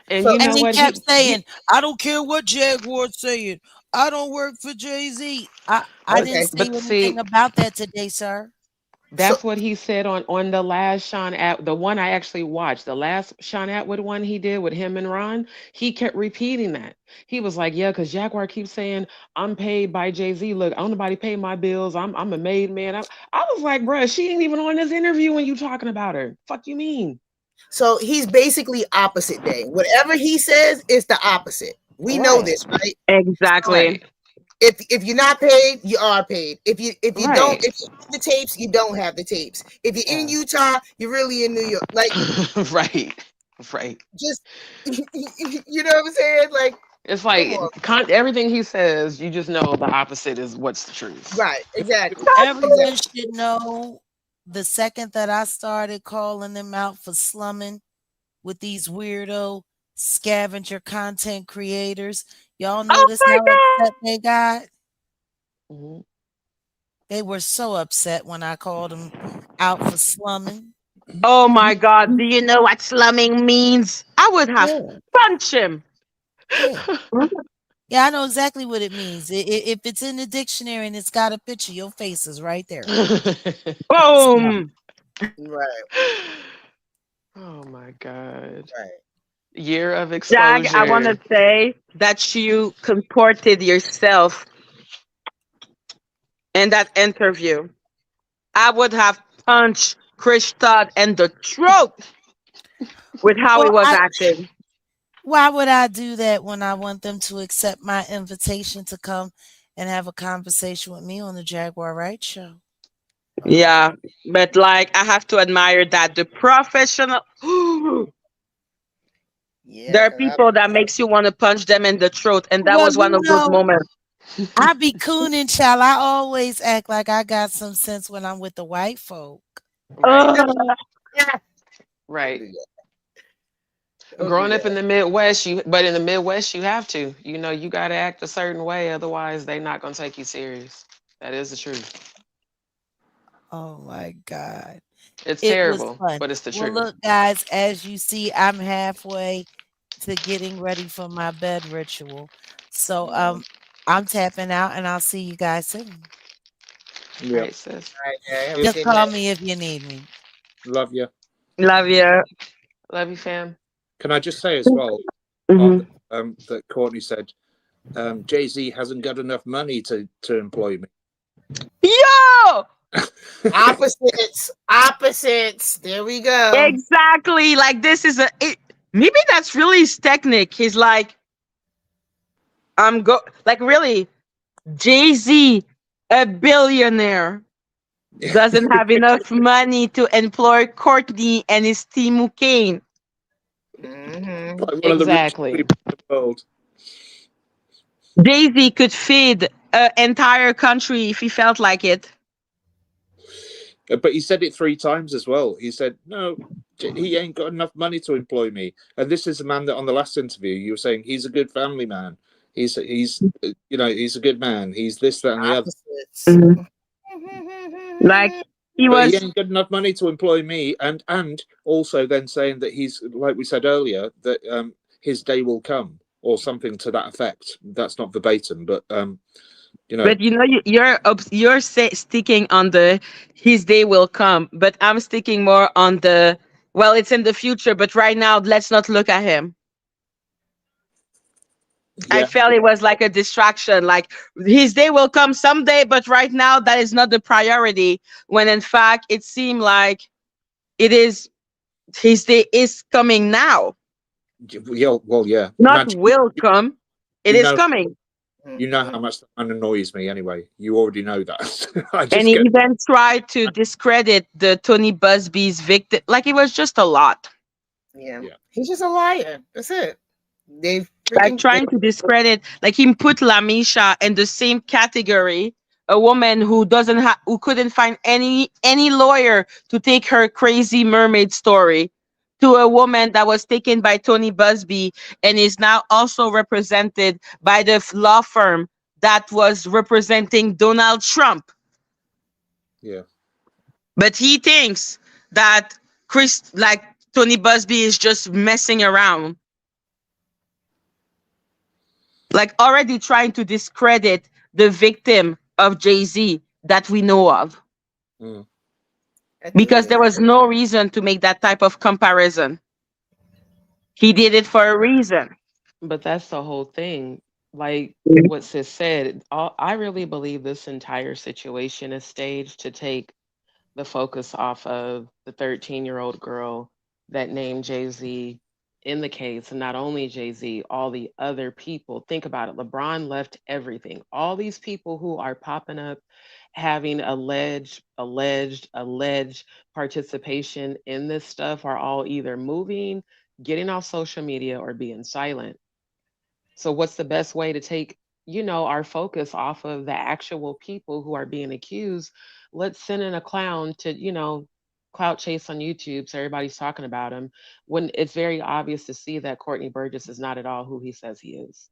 F: And
B: so
F: you
A: And
F: know
A: he
F: what?
A: kept saying,
F: He
A: I don't care what Jaguar's saying. I don't work for Jay-Z. I
F: but
A: didn't
B: okay.
A: say
F: but
A: anything
F: see,
A: about that today, sir.
B: So
F: that's what he said on the last the one I actually watched, the last Sean Atwood one he did with him and Ron. He kept repeating that. He was like, "Yeah, because Jaguar keeps saying I'm paid by Jay Z. Look, I don't nobody pay my bills. I'm a made man." I was like, "Bruh, she ain't even on this interview when you talking about her. Fuck you mean?"
B: so he's basically opposite day. Whatever he says is the opposite. We know
F: Right,
B: this, right? So
E: Exactly.
F: right,
B: if you're not paid, you are paid. If you don't,
F: right.
B: if you have the tapes, you don't have the tapes. If you're in
F: Yeah,
B: Utah, you're really in New York. Like
F: right, right.
B: just you know what I'm saying? Like,
F: It's
B: come
F: like
B: on.
F: everything he says, you just know the opposite is what's the truth.
B: Right, exactly.
A: Everyone
B: Exactly.
A: should know the second that I started calling them out for slumming with these weirdo scavenger content creators. Y'all
E: Oh
A: notice
E: my
A: how
E: god.
A: upset they got?
F: Mhm.
G: They were so upset when I called them out for slumming.
E: Oh my God. Do you know what slumming means? I would have
G: Yeah,
E: punched him.
G: yeah. Yeah, I know exactly what it means. If it's in the dictionary and it's got a picture, your face is right there. Slum.
E: Boom.
B: Right,
F: Oh my God.
B: right.
F: Year of
E: Jag, I want to
F: exposure.
E: say that you comported yourself in that interview. I would have punched Chris Todd in the throat with how he
G: Well,
E: was acting.
G: why would I do that when I want them to accept my invitation to come and have a conversation with me on the Jaguar Wright show?
E: Yeah, but like I have to admire that the professional.
B: Yeah,
E: There are
B: because
E: people that makes you want to punch them in the throat, and that
G: Well,
E: was one of those moments.
G: I be cooning, child. I always act like I got some sense when I'm with the white folk.
F: Right.
E: Ugh.
F: Right.
B: don't do
F: Growing up in
B: that.
F: the Midwest, but in the Midwest you have to. You got to act a certain way, otherwise they not going to take you serious. That is the truth.
G: Oh my God.
F: It's
G: It was
F: terrible,
G: fun.
F: but it's the
G: Well,
F: truth.
G: look, guys, as you see, I'm halfway to getting ready for my bed ritual. So
B: Mhm.
G: I'm tapping out and I'll see you guys soon.
F: All
C: Yeah.
F: right, sis.
B: All right, Jay. Have a
C: Yeah.
G: Just
B: good
G: call
B: night.
G: me if you need me.
C: Love you.
E: Love you.
F: Love you, fam.
C: Can I just say as well
E: Hmm.
C: that Courtney said Jay Z hasn't got enough money to employ me.
E: Yo,
B: Opposites, opposites. There we go.
E: exactly. Like this is maybe that's really his technique. He's like, like really Jay Z, a billionaire, doesn't have enough money to employ Courtney and his team Kane.
B: Hmm.
C: Like one of the richest
F: Exactly.
C: people in the world.
E: Jay Z could feed an entire country if he felt like it.
C: But he said it three times as well. He said, "No, he ain't got enough money to employ me." And this is the man that on the last interview you were saying he's a good family man. He's he's a good man. He's this, that, and the other.
B: Opposites.
E: Mhm. Like he
C: But he
E: was
C: ain't got enough money to employ me. And also then saying that he's like we said earlier that his day will come or something to that effect. That's not verbatim, but you know,
E: But you know, sticking on the his day will come, but I'm sticking more on the well, it's in the future, but right now, let's not look at him. I
C: yeah,
E: felt it was like a distraction. Like his day will come someday, but right now, that is not the priority. When in fact, it seemed like it is his day is coming now,
C: yeah, well, yeah.
E: not
C: Imagine
E: will come. It
C: you
E: is
C: know
E: coming.
C: you know how much that man annoys me anyway. You already know that. I
E: And
C: just
E: he
C: get
E: even tried to discredit the Tony Busby's victim. Like it was just a lot.
B: Yeah.
C: yeah,
B: He's just a liar. That's it. They
E: Like
B: freaking
E: trying to discredit, like him put Lamisha in the same category, a woman who doesn't have, who couldn't find any lawyer to take her crazy mermaid story, to a woman that was taken by Tony Busby and is now also represented by the law firm that was representing Donald Trump.
C: yeah.
E: But he thinks that like Tony Busby is just messing around, like already trying to discredit the victim of Jay-Z that we know of,
C: Mm.
B: at the
E: because
B: end.
E: there was no reason to make that type of comparison. He did it for a reason.
F: But that's the whole thing. Like what sis said, I really believe this entire situation is staged to take the focus off of the 13-year-old girl that named Jay-Z in the case. And not only Jay-Z, all the other people. Think about it. LeBron left everything. All these people who are popping up having alleged participation in this stuff are all either moving, getting off social media, or being silent. So what's the best way to take, our focus off of the actual people who are being accused? Let's send in a clown to, clout chase on YouTube so everybody's talking about him when it's very obvious to see that Courtney Burgess is not at all who he says he is.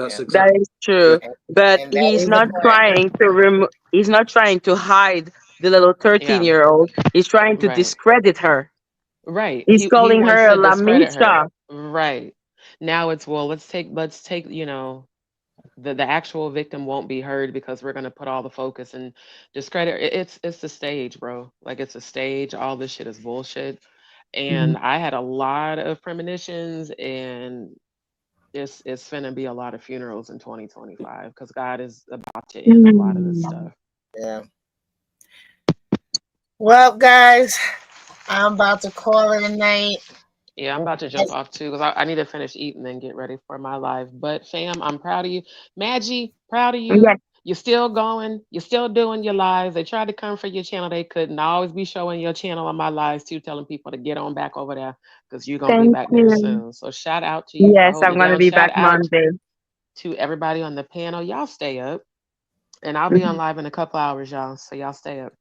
C: That's
B: Yeah.
E: That
C: exactly.
E: is
C: Yeah.
E: true. But
B: And that
E: he's
B: is a
E: not
B: fact.
E: trying to he's not trying to hide the little
F: Yeah,
E: 13-year-old. He's trying to
F: right.
E: discredit her.
F: Right.
E: He's
F: He
E: calling
F: wants
E: her
F: to discredit her.
E: Lamisha.
F: Right. Now it's, well, let's take, the actual victim won't be heard because we're gonna put all the focus and discredit. It's the stage, bro. Like, it's a stage. All this shit is bullshit. And I had a lot of premonitions, and it's finna be a lot of funerals in 2025 because God is about to end a lot of this
E: Mm.
F: stuff.
B: Yeah. Well, guys, I'm about to call it a night.
F: Yeah, I'm about to jump off too because I need to finish eating and get ready for my live. But fam, I'm proud of you. Maggie, proud of
E: Yes,
F: you. You're still going. You're still doing your lives. They tried to come for your channel. They couldn't. I always be showing your channel on my lives too, telling people to get on back over there because you're going to be
E: thank
F: back there
E: you.
F: soon. So shout out to you for
E: Yes,
F: holding
E: I'm
F: it
E: gonna
F: down.
E: be
F: Shout
E: back
F: out
E: Monday.
F: to everybody on the panel. Y'all stay up. And I'll be on
E: Mhm.
F: live in a couple hours, y'all. So y'all stay up.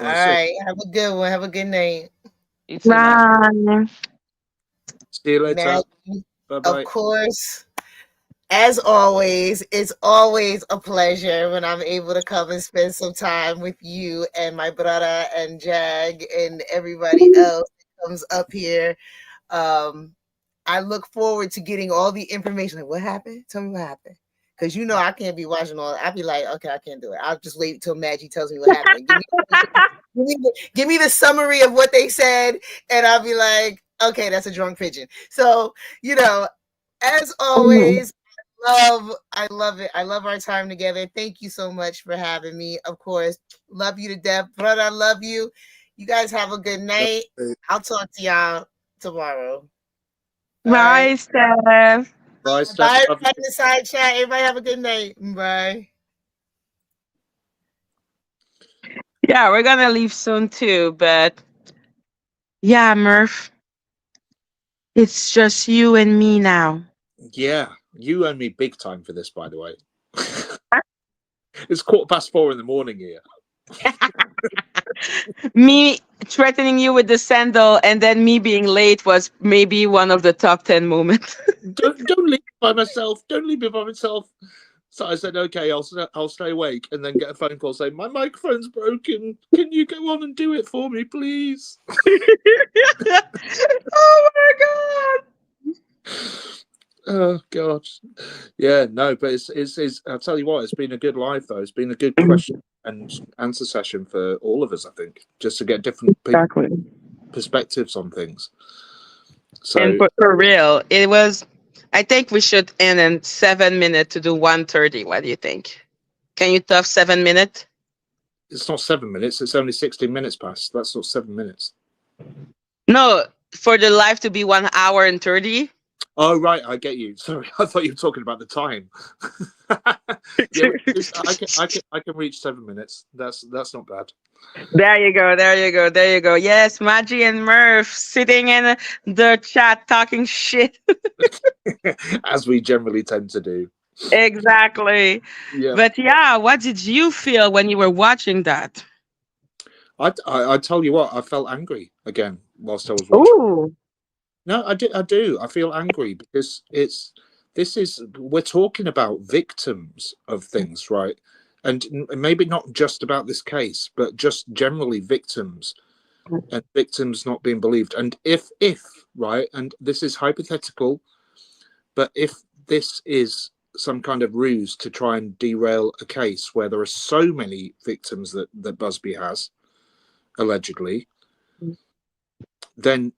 B: All
C: Well, see,
B: right. Have a good one. Have a good night.
F: You too. Bye.
E: Bye.
C: see you later.
B: Maggie,
C: Bye
B: of
C: bye.
B: course. As always, it's always a pleasure when I'm able to come and spend some time with you and my brother and Jag and everybody else that comes up here. Um, I look forward to getting all the information. Like, what happened? Tell me what happened. Because I can't be watching all. I'll be like, okay, I can't do it. I'll just wait till Maggie tells me what happened. Give me the summary of what they said, and I'll be like, okay, that's a drunk pigeon. So, as
E: Mhm.
B: always, I love it. I love our time together. Thank you so much for having me. Of course, love you to death, brother. I love you. You guys have a good night. I'll talk to y'all tomorrow. All right.
E: Bye, Steph.
C: Bye, Steph.
B: Bye,
C: Love
B: everybody
C: you.
B: in the side chat. Everybody have a good night. Bye.
E: Yeah, we're gonna leave soon too, but yeah, Murph, it's just you and me now.
C: Yeah, you owe me big time for this, by the way. It's 4:15 in the morning here.
E: Me threatening you with the sandal and then me being late was maybe one of the top 10 moments.
C: Don't leave by myself. Don't leave me by myself. So I said, okay, I'll stay awake, and then get a phone call saying my microphone's broken. Can you go on and do it for me, please?
E: Oh my
C: Oh God, yeah, no, but it's. I'll tell you what, it's been a good live though. It's been a good
E: god.
C: question and answer session for all of us. I think just to get different
E: Exactly.
C: perspectives on things.
E: And
C: So
E: for real, it was. I think we should end in 7 minutes to do 1:30. What do you think? Can you tough 7 minutes?
C: it's not 7 minutes. It's only 16 minutes past. That's not 7 minutes.
E: No, for the live to be 1 hour and 30.
C: Oh right, I get you. Sorry, I thought you were talking about the time. Yeah, I can reach 7 minutes. That's not bad.
E: There you go. There you go. There you go. Yes, Maggie and Murph sitting in the chat talking shit.
C: As we generally tend to do.
E: Exactly.
C: Yeah,
E: But yeah, what did you feel when you were watching that?
C: I tell you what, I felt angry again whilst I was watching.
E: Ooh.
C: No, I do. I feel angry because we're talking about victims of things, right? And maybe not just about this case, but just generally victims and victims not being believed. And if right, and this is hypothetical, but if this is some kind of ruse to try and derail a case where there are so many victims that Busby has allegedly, then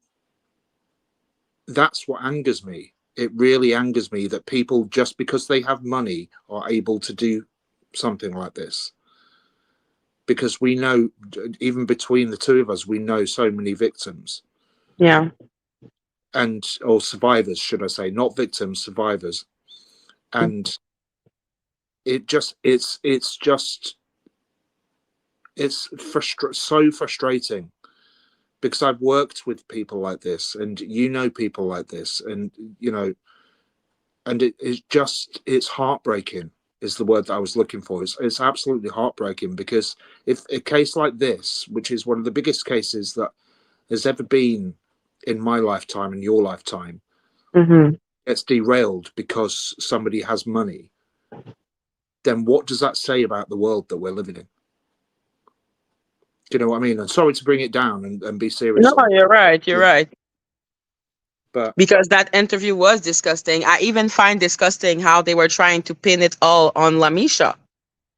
C: that's what angers me. It really angers me that people, just because they have money, are able to do something like this. Because we know, even between the two of us, we know so many victims
E: Yeah.
C: or survivors, should I say, not victims, survivors. And it's so frustrating because I've worked with people like this, and people like this, and and it's heartbreaking is the word that I was looking for. It's absolutely heartbreaking because if a case like this, which is one of the biggest cases that has ever been in my lifetime and your lifetime,
E: Mm-hmm.
C: gets derailed because somebody has money, then what does that say about the world that we're living in? Do you know what I mean? And sorry to bring it down and be serious.
E: No, you're right. You're right.
C: But
E: because that interview was disgusting. I even find disgusting how they were trying to pin it all on Lamisha.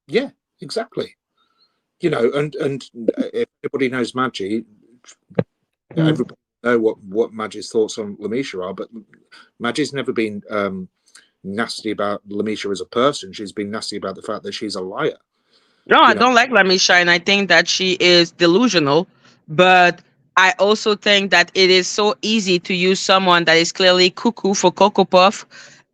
C: yeah, exactly. You know, and if everybody knows MADGIE, everybody know what MADGIE's thoughts on Lamisha are, but MADGIE's never been nasty about Lamisha as a person. She's been nasty about the fact that she's a liar.
E: No, I
C: You know,
E: don't like Lamisha, and I think that she is delusional. But I also think that it is so easy to use someone that is clearly cuckoo for Cocoa Puff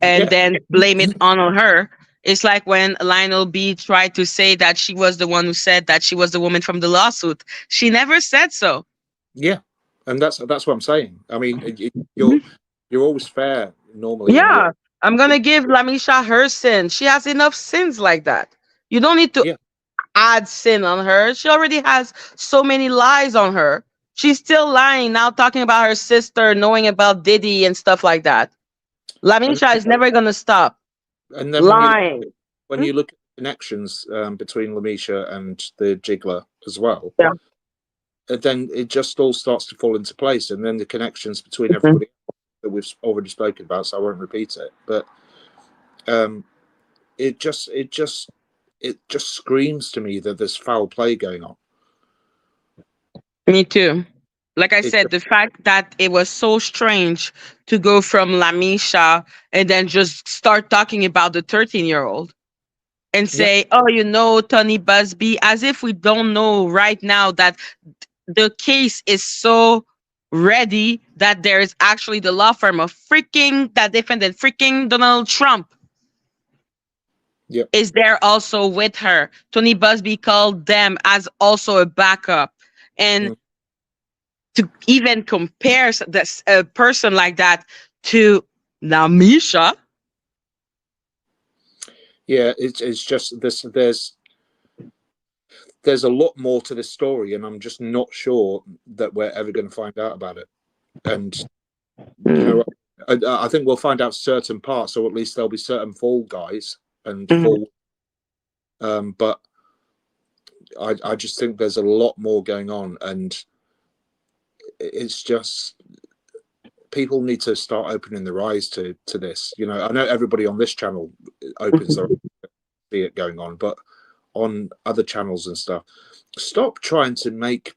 E: and
C: yeah,
E: then blame it on her. It's like when Lionel B tried to say that she was the one who said that she was the woman from the lawsuit. She never said so.
C: yeah, and that's what I'm saying. I mean, you're always fair normally in your
E: Yeah, I'm gonna give Lamisha her sin. She has enough sins like that. You don't need to
C: yeah,
E: add sin on her. She already has so many lies on her. She's still lying now, talking about her sister, knowing about Diddy and stuff like that.
C: and
E: Lamisha is never gonna stop
C: then
E: lying.
C: when you look at the connections between Lamisha and the Jiggler as well,
E: Yeah.
C: then it just all starts to fall into place, and then the connections between
E: Mhm.
C: everybody that we've already spoken about, so I won't repeat it. But it just screams to me that there's foul play going on.
E: Me too. Like I
C: It
E: said, the fact that it was so strange to go from Lamisha and then just start talking about the 13-year-old and
C: yeah,
E: say, oh, you know, Tony Busby, as if we don't know right now that the case is so ready that there is actually the law firm of freaking that defended freaking Donald Trump
C: yeah,
E: is there also with her. Tony Busby called them as also a backup. And
C: mm,
E: to even compare this a person like that to Lamisha.
C: yeah. It's just this. There's a lot more to this story, and I'm just not sure that we're ever going to find out about it. And you know, I think we'll find out certain parts, or at least there'll be certain fall guys and fall. But I just think there's a lot more going on, and it's just people need to start opening their eyes to this. You know, I know everybody on this channel opens their eyes to see it going on, but on other channels and stuff, stop trying to make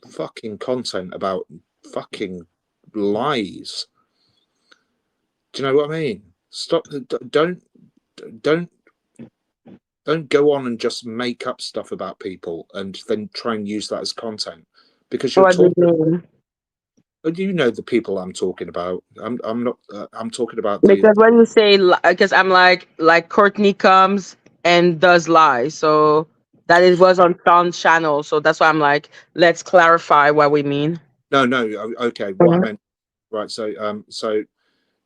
C: fucking content about fucking lies. Do you know what I mean? Stop. Don't go on and just make up stuff about people and then try and use that as content, because you're
E: What do
C: talking.
E: you mean?
C: You know the people I'm talking about. I'm not. I'm talking about the.
E: Because when you say, because I'm like Courtney comes and does lie, so that it was on Sean's channel, so that's why I'm like, let's clarify what we mean.
C: No, okay. What I meant, right? So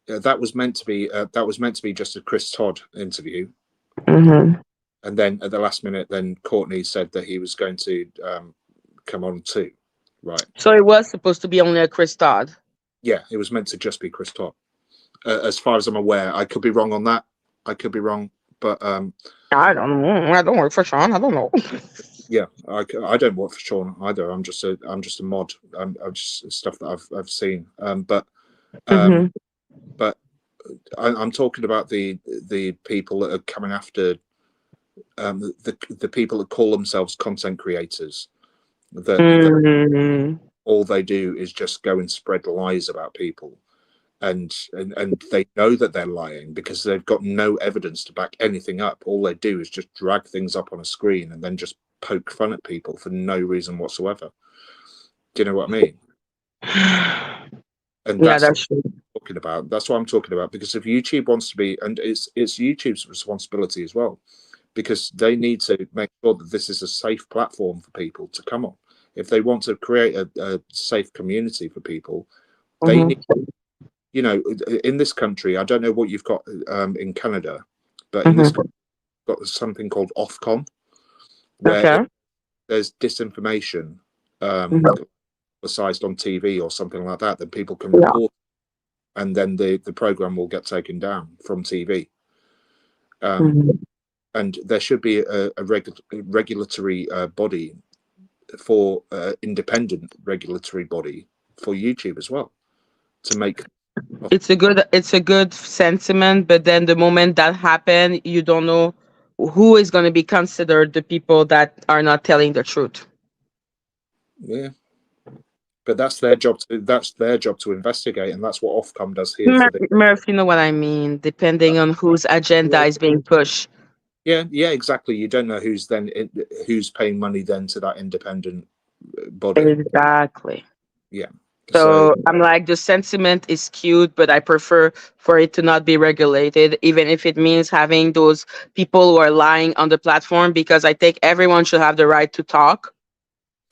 C: that was meant to be just a Chris Todd interview,
E: Mm-hmm.
C: and then at the last minute, then Courtney said that he was going to come on too, right?
E: So it was supposed to be only a Chris Todd.
C: Yeah, it was meant to just be Chris Todd. As far as I'm aware, I could be wrong on that. I could be wrong, but
E: I don't know. I don't work for Sean. I don't know.
C: yeah, I don't work for Sean either. I'm just a mod. I'm just stuff that I've seen. But I'm talking about the people that are coming after the people that call themselves content creators. That all they do is just go and spread lies about people, and they know that they're lying because they've got no evidence to back anything up. All they do is just drag things up on a screen and then just poke fun at people for no reason whatsoever. Do you know what I mean? And
E: Yeah,
C: that's
E: that's true.
C: talking about. That's what I'm talking about, because if YouTube wants to be, and it's YouTube's responsibility as well, because they need to make sure that this is a safe platform for people to come on. If they want to create a safe community for people, they need, you know, in this country, I don't know what you've got in Canada, but in this country, you've got something called Ofcom, where there's disinformation publicized on TV or something like that, then people can report. and then the program will get taken down from TV. And there should be a regulatory body for independent regulatory body for YouTube as well to make.
E: It's a good sentiment, but then the moment that happen, you don't know who is going to be considered the people that are not telling the truth.
C: Yeah, but that's their job to investigate, and that's what Ofcom does here for the.
E: Murph, you know what I mean, depending on whose agenda is being pushed.
C: Yeah, exactly. You don't know who's paying money then to that independent body.
E: Exactly.
C: Yeah.
E: So I'm like, the sentiment is cute, but I prefer for it to not be regulated, even if it means having those people who are lying on the platform, because I think everyone should have the right to talk.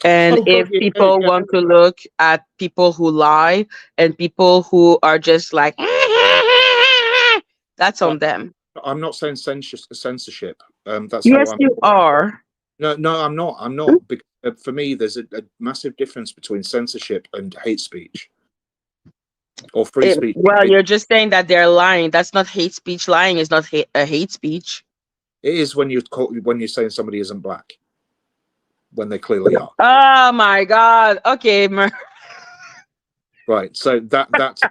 E: And if people want to look at people who lie and people who are just like, that's on them.
C: I'm not saying censorship. That's
E: yes,
C: how
E: you are.
C: No, I'm not. I'm not. Because for me, there's a massive difference between censorship and hate speech or free speech.
E: Well, you're just saying that they're lying. That's not hate speech. Lying is not a hate speech.
C: It is when you're saying somebody isn't black, when they clearly are.
E: Oh my God. Okay,
C: right. So that's.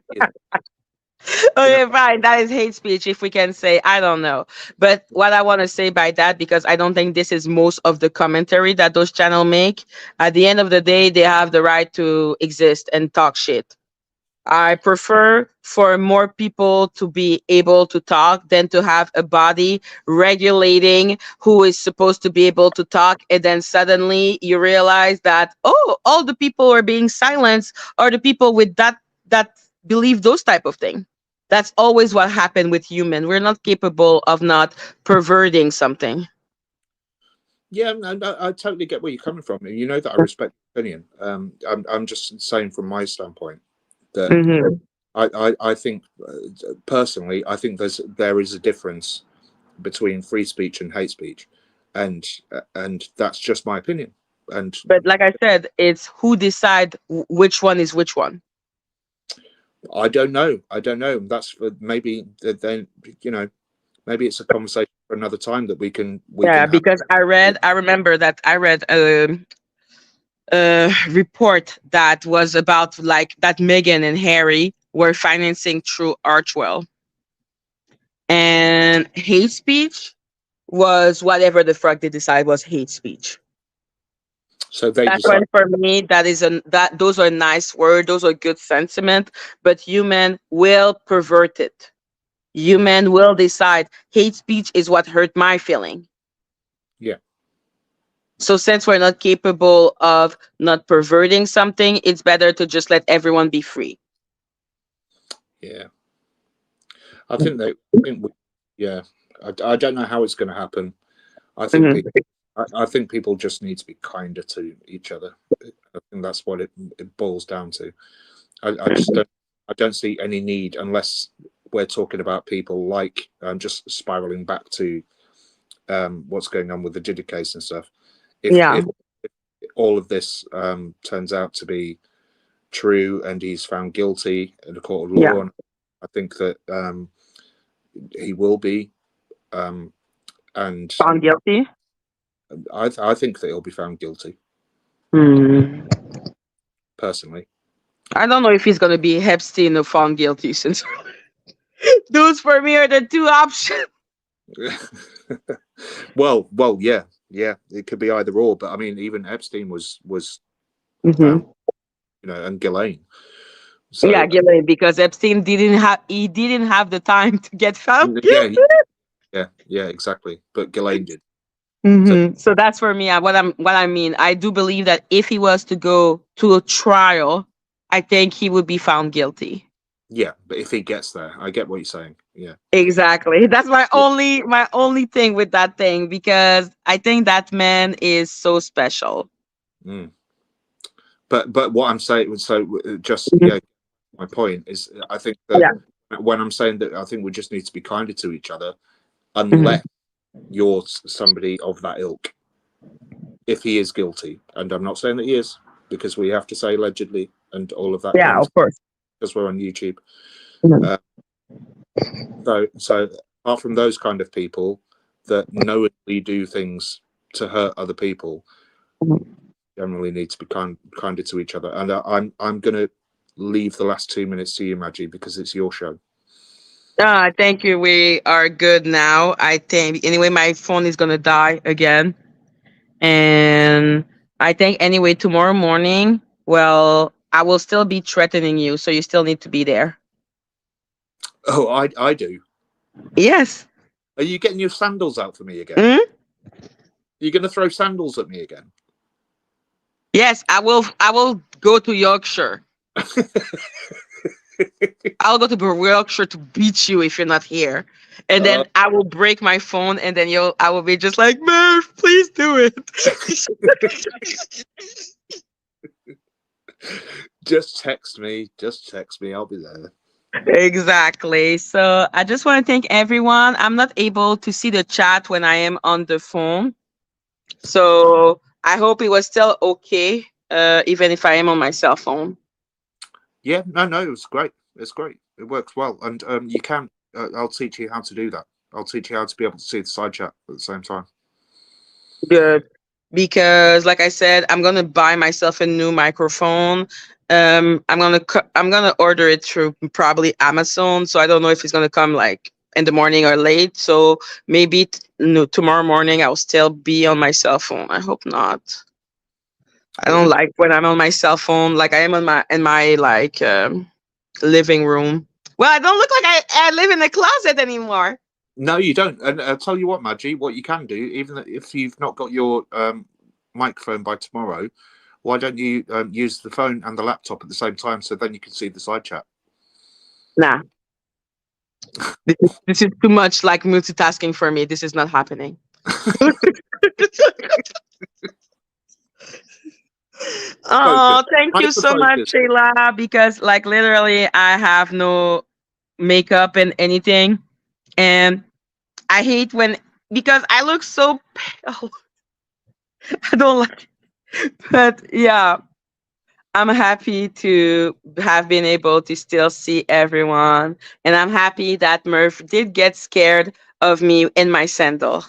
E: Okay, fine. That is hate speech, if we can say. I don't know. But what I want to say by that, because I don't think this is most of the commentary that those channels make, at the end of the day, they have the right to exist and talk shit. I prefer for more people to be able to talk than to have a body regulating who is supposed to be able to talk. And then suddenly you realize that, oh, all the people who are being silenced are the people with that believe those type of thing. That's always what happened with human. We're not capable of not perverting something.
C: Yeah, I totally get where you're coming from. You know that I respect your opinion. I'm just saying from my standpoint that I think personally, I think there is a difference between free speech and hate speech, and that's just my opinion.
E: But like I said, it's who decide which one is which one.
C: I don't know. That's for maybe then, maybe it's a conversation for another time that we can
E: because I remember that I read a report that was about like that Meghan and Harry were financing through Archwell, and hate speech was whatever the fuck they decide was hate speech.
C: So that's
E: why for me those are nice words, those are good sentiment, but human will pervert it. Human will decide hate speech is what hurt my feeling.
C: Yeah.
E: So since we're not capable of not perverting something, it's better to just let everyone be free.
C: Yeah. I think yeah. I don't know how it's going to happen. I think I think people just need to be kinder to each other. I think that's what it boils down to. I don't see any need, unless we're talking about people like just spiraling back to what's going on with the Diddy case and stuff. If all of this turns out to be true and he's found guilty in a court of law, I think that he will be and
E: found guilty.
C: I think that he'll be found guilty. Personally,
E: I don't know if he's going to be Epstein or found guilty, since those for me are the two options.
C: well, yeah, it could be either or. But I mean, even Epstein was and Ghislaine.
E: So, yeah, Ghislaine, because Epstein didn't have the time to get found guilty.
C: Yeah, exactly. But Ghislaine did.
E: So that's for me. What I mean, I do believe that if he was to go to a trial, I think he would be found guilty.
C: Yeah, but if he gets there, I get what you're saying. Yeah,
E: exactly. That's my only thing with that thing, because I think that man is so special.
C: But what I'm saying, so just my point is, I think that when I'm saying that, I think we just need to be kinder to each other, unless you're somebody of that ilk. If he is guilty, and I'm not saying that he is, because we have to say allegedly and all of that.
E: Yeah, of course.
C: Because we're on YouTube. So apart from those kind of people that knowingly do things to hurt other people, generally need to be kinder to each other. And I'm going to leave the last 2 minutes to you, MADGIE, because it's your show.
E: Thank you. We are good now. I think anyway, my phone is gonna die again, and I think anyway tomorrow morning. Well, I will still be threatening you, so you still need to be there.
C: Oh, I do.
E: Yes.
C: Are you getting your sandals out for me again?
E: Mm?
C: Are you going to throw sandals at me again?
E: Yes, I will. I will go to Yorkshire. I'll go to Yorkshire to beat you if you're not here, and then I will break my phone, and then I will be just like, Murph, please do it.
C: Just text me. I'll be there.
E: Exactly. So I just want to thank everyone. I'm not able to see the chat when I am on the phone, so I hope it was still okay, even if I am on my cell phone.
C: Yeah, no, it was great. It's great. It works well, and you can. I'll teach you how to do that. I'll teach you how to be able to see the side chat at the same time.
E: Good, because like I said, I'm gonna buy myself a new microphone. I'm gonna order it through probably Amazon. So I don't know if it's gonna come like in the morning or late. So maybe tomorrow morning I'll still be on my cell phone. I hope not. I don't like when I'm on my cell phone, like I am on my like living room. Well, I don't look like I live in a closet anymore.
C: No, you don't. And I'll tell you what, MADGIE, what you can do, even if you've not got your microphone by tomorrow, why don't you use the phone and the laptop at the same time, so then you can see the side chat?
E: Nah. This is too much like multitasking for me. This is not happening. Oh, thank you so much, Sheila, because like literally I have no makeup and anything. And I hate because I look so pale. I don't like it. But yeah, I'm happy to have been able to still see everyone. And I'm happy that Murph did get scared of me in my sandal.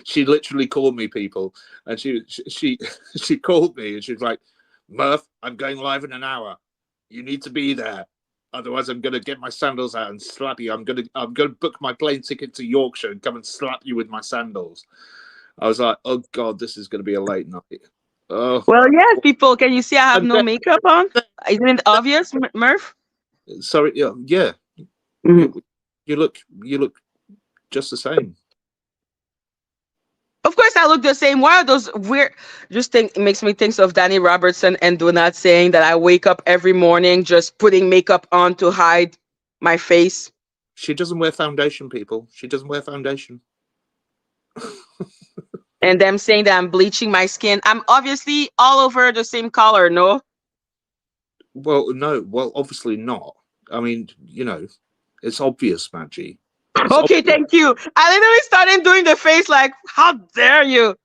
C: She literally called me, people, and she called me and she was like, Murph, I'm going live in an hour. You need to be there. Otherwise, I'm going to get my sandals out and slap you. I'm going to book my plane ticket to Yorkshire and come and slap you with my sandals. I was like, oh God, this is going to be a late night. Oh.
E: Well, yes, people. Can you see I have no makeup on? Isn't it obvious, Murph?
C: Sorry, yeah.
E: Mm-hmm.
C: You look just the same.
E: Of course, I look the same. Why are those weird? It makes me think of Danny Robertson and Donut saying that I wake up every morning just putting makeup on to hide my face.
C: She doesn't wear foundation, people. She doesn't wear foundation.
E: And them saying that I'm bleaching my skin. I'm obviously all over the same color, no?
C: Well, no. Well, obviously not. I mean, it's obvious, MADGIE.
E: Okay, thank you. I literally started doing the face like, how dare you?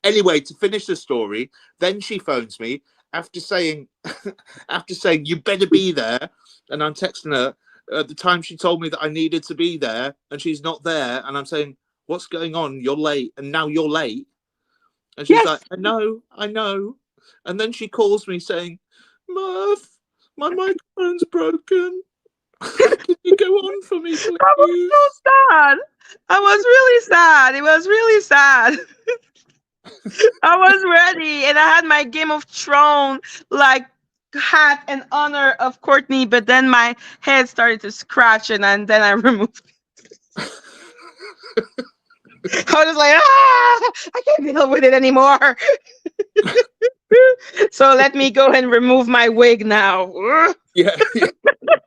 C: Anyway, to finish the story, then she phones me after saying, you better be there. And I'm texting her at the time she told me that I needed to be there, and she's not there. And I'm saying, what's going on? You're late. And now you're late. And she's like, I know. And then she calls me saying, Murph, my microphone's broken. Can you go on for me, please?
E: I was so sad. I was really sad. It was really sad. I was ready, and I had my Game of Thrones like hat in honor of Courtney, but then my head started to scratch, and then I removed it. I was like, I can't deal with it anymore. So let me go and remove my wig now.
C: Yeah.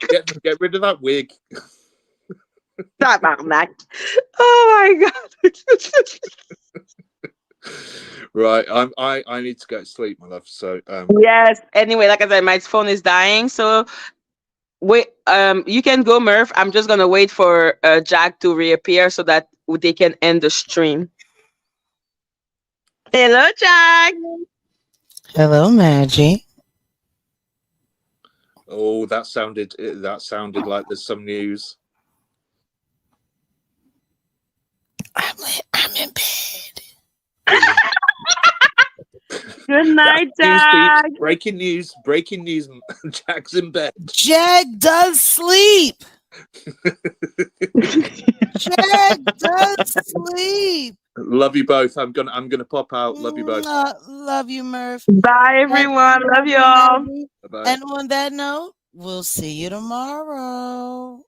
C: Get rid of that wig.
E: Stop, Mac. Oh my God.
C: Right, I need to go to sleep, my love. So
E: yes. Anyway, like I said, my phone is dying. So wait, you can go, Murph. I'm just gonna wait for Jag to reappear so that they can end the stream. Hello, Jag.
G: Hello, MADGIE.
C: Oh, that sounded like there's some news.
G: I'm in bed.
E: Good night,
C: News,
E: Jag.
C: peeps. Breaking news. Jag's in bed.
G: Jag does sleep. Jag does sleep.
C: Love you both. I'm gonna pop out. Love you both.
G: Love you, Murph.
E: Bye, everyone. Love you all.
C: Bye-bye.
G: And on that note, we'll see you tomorrow.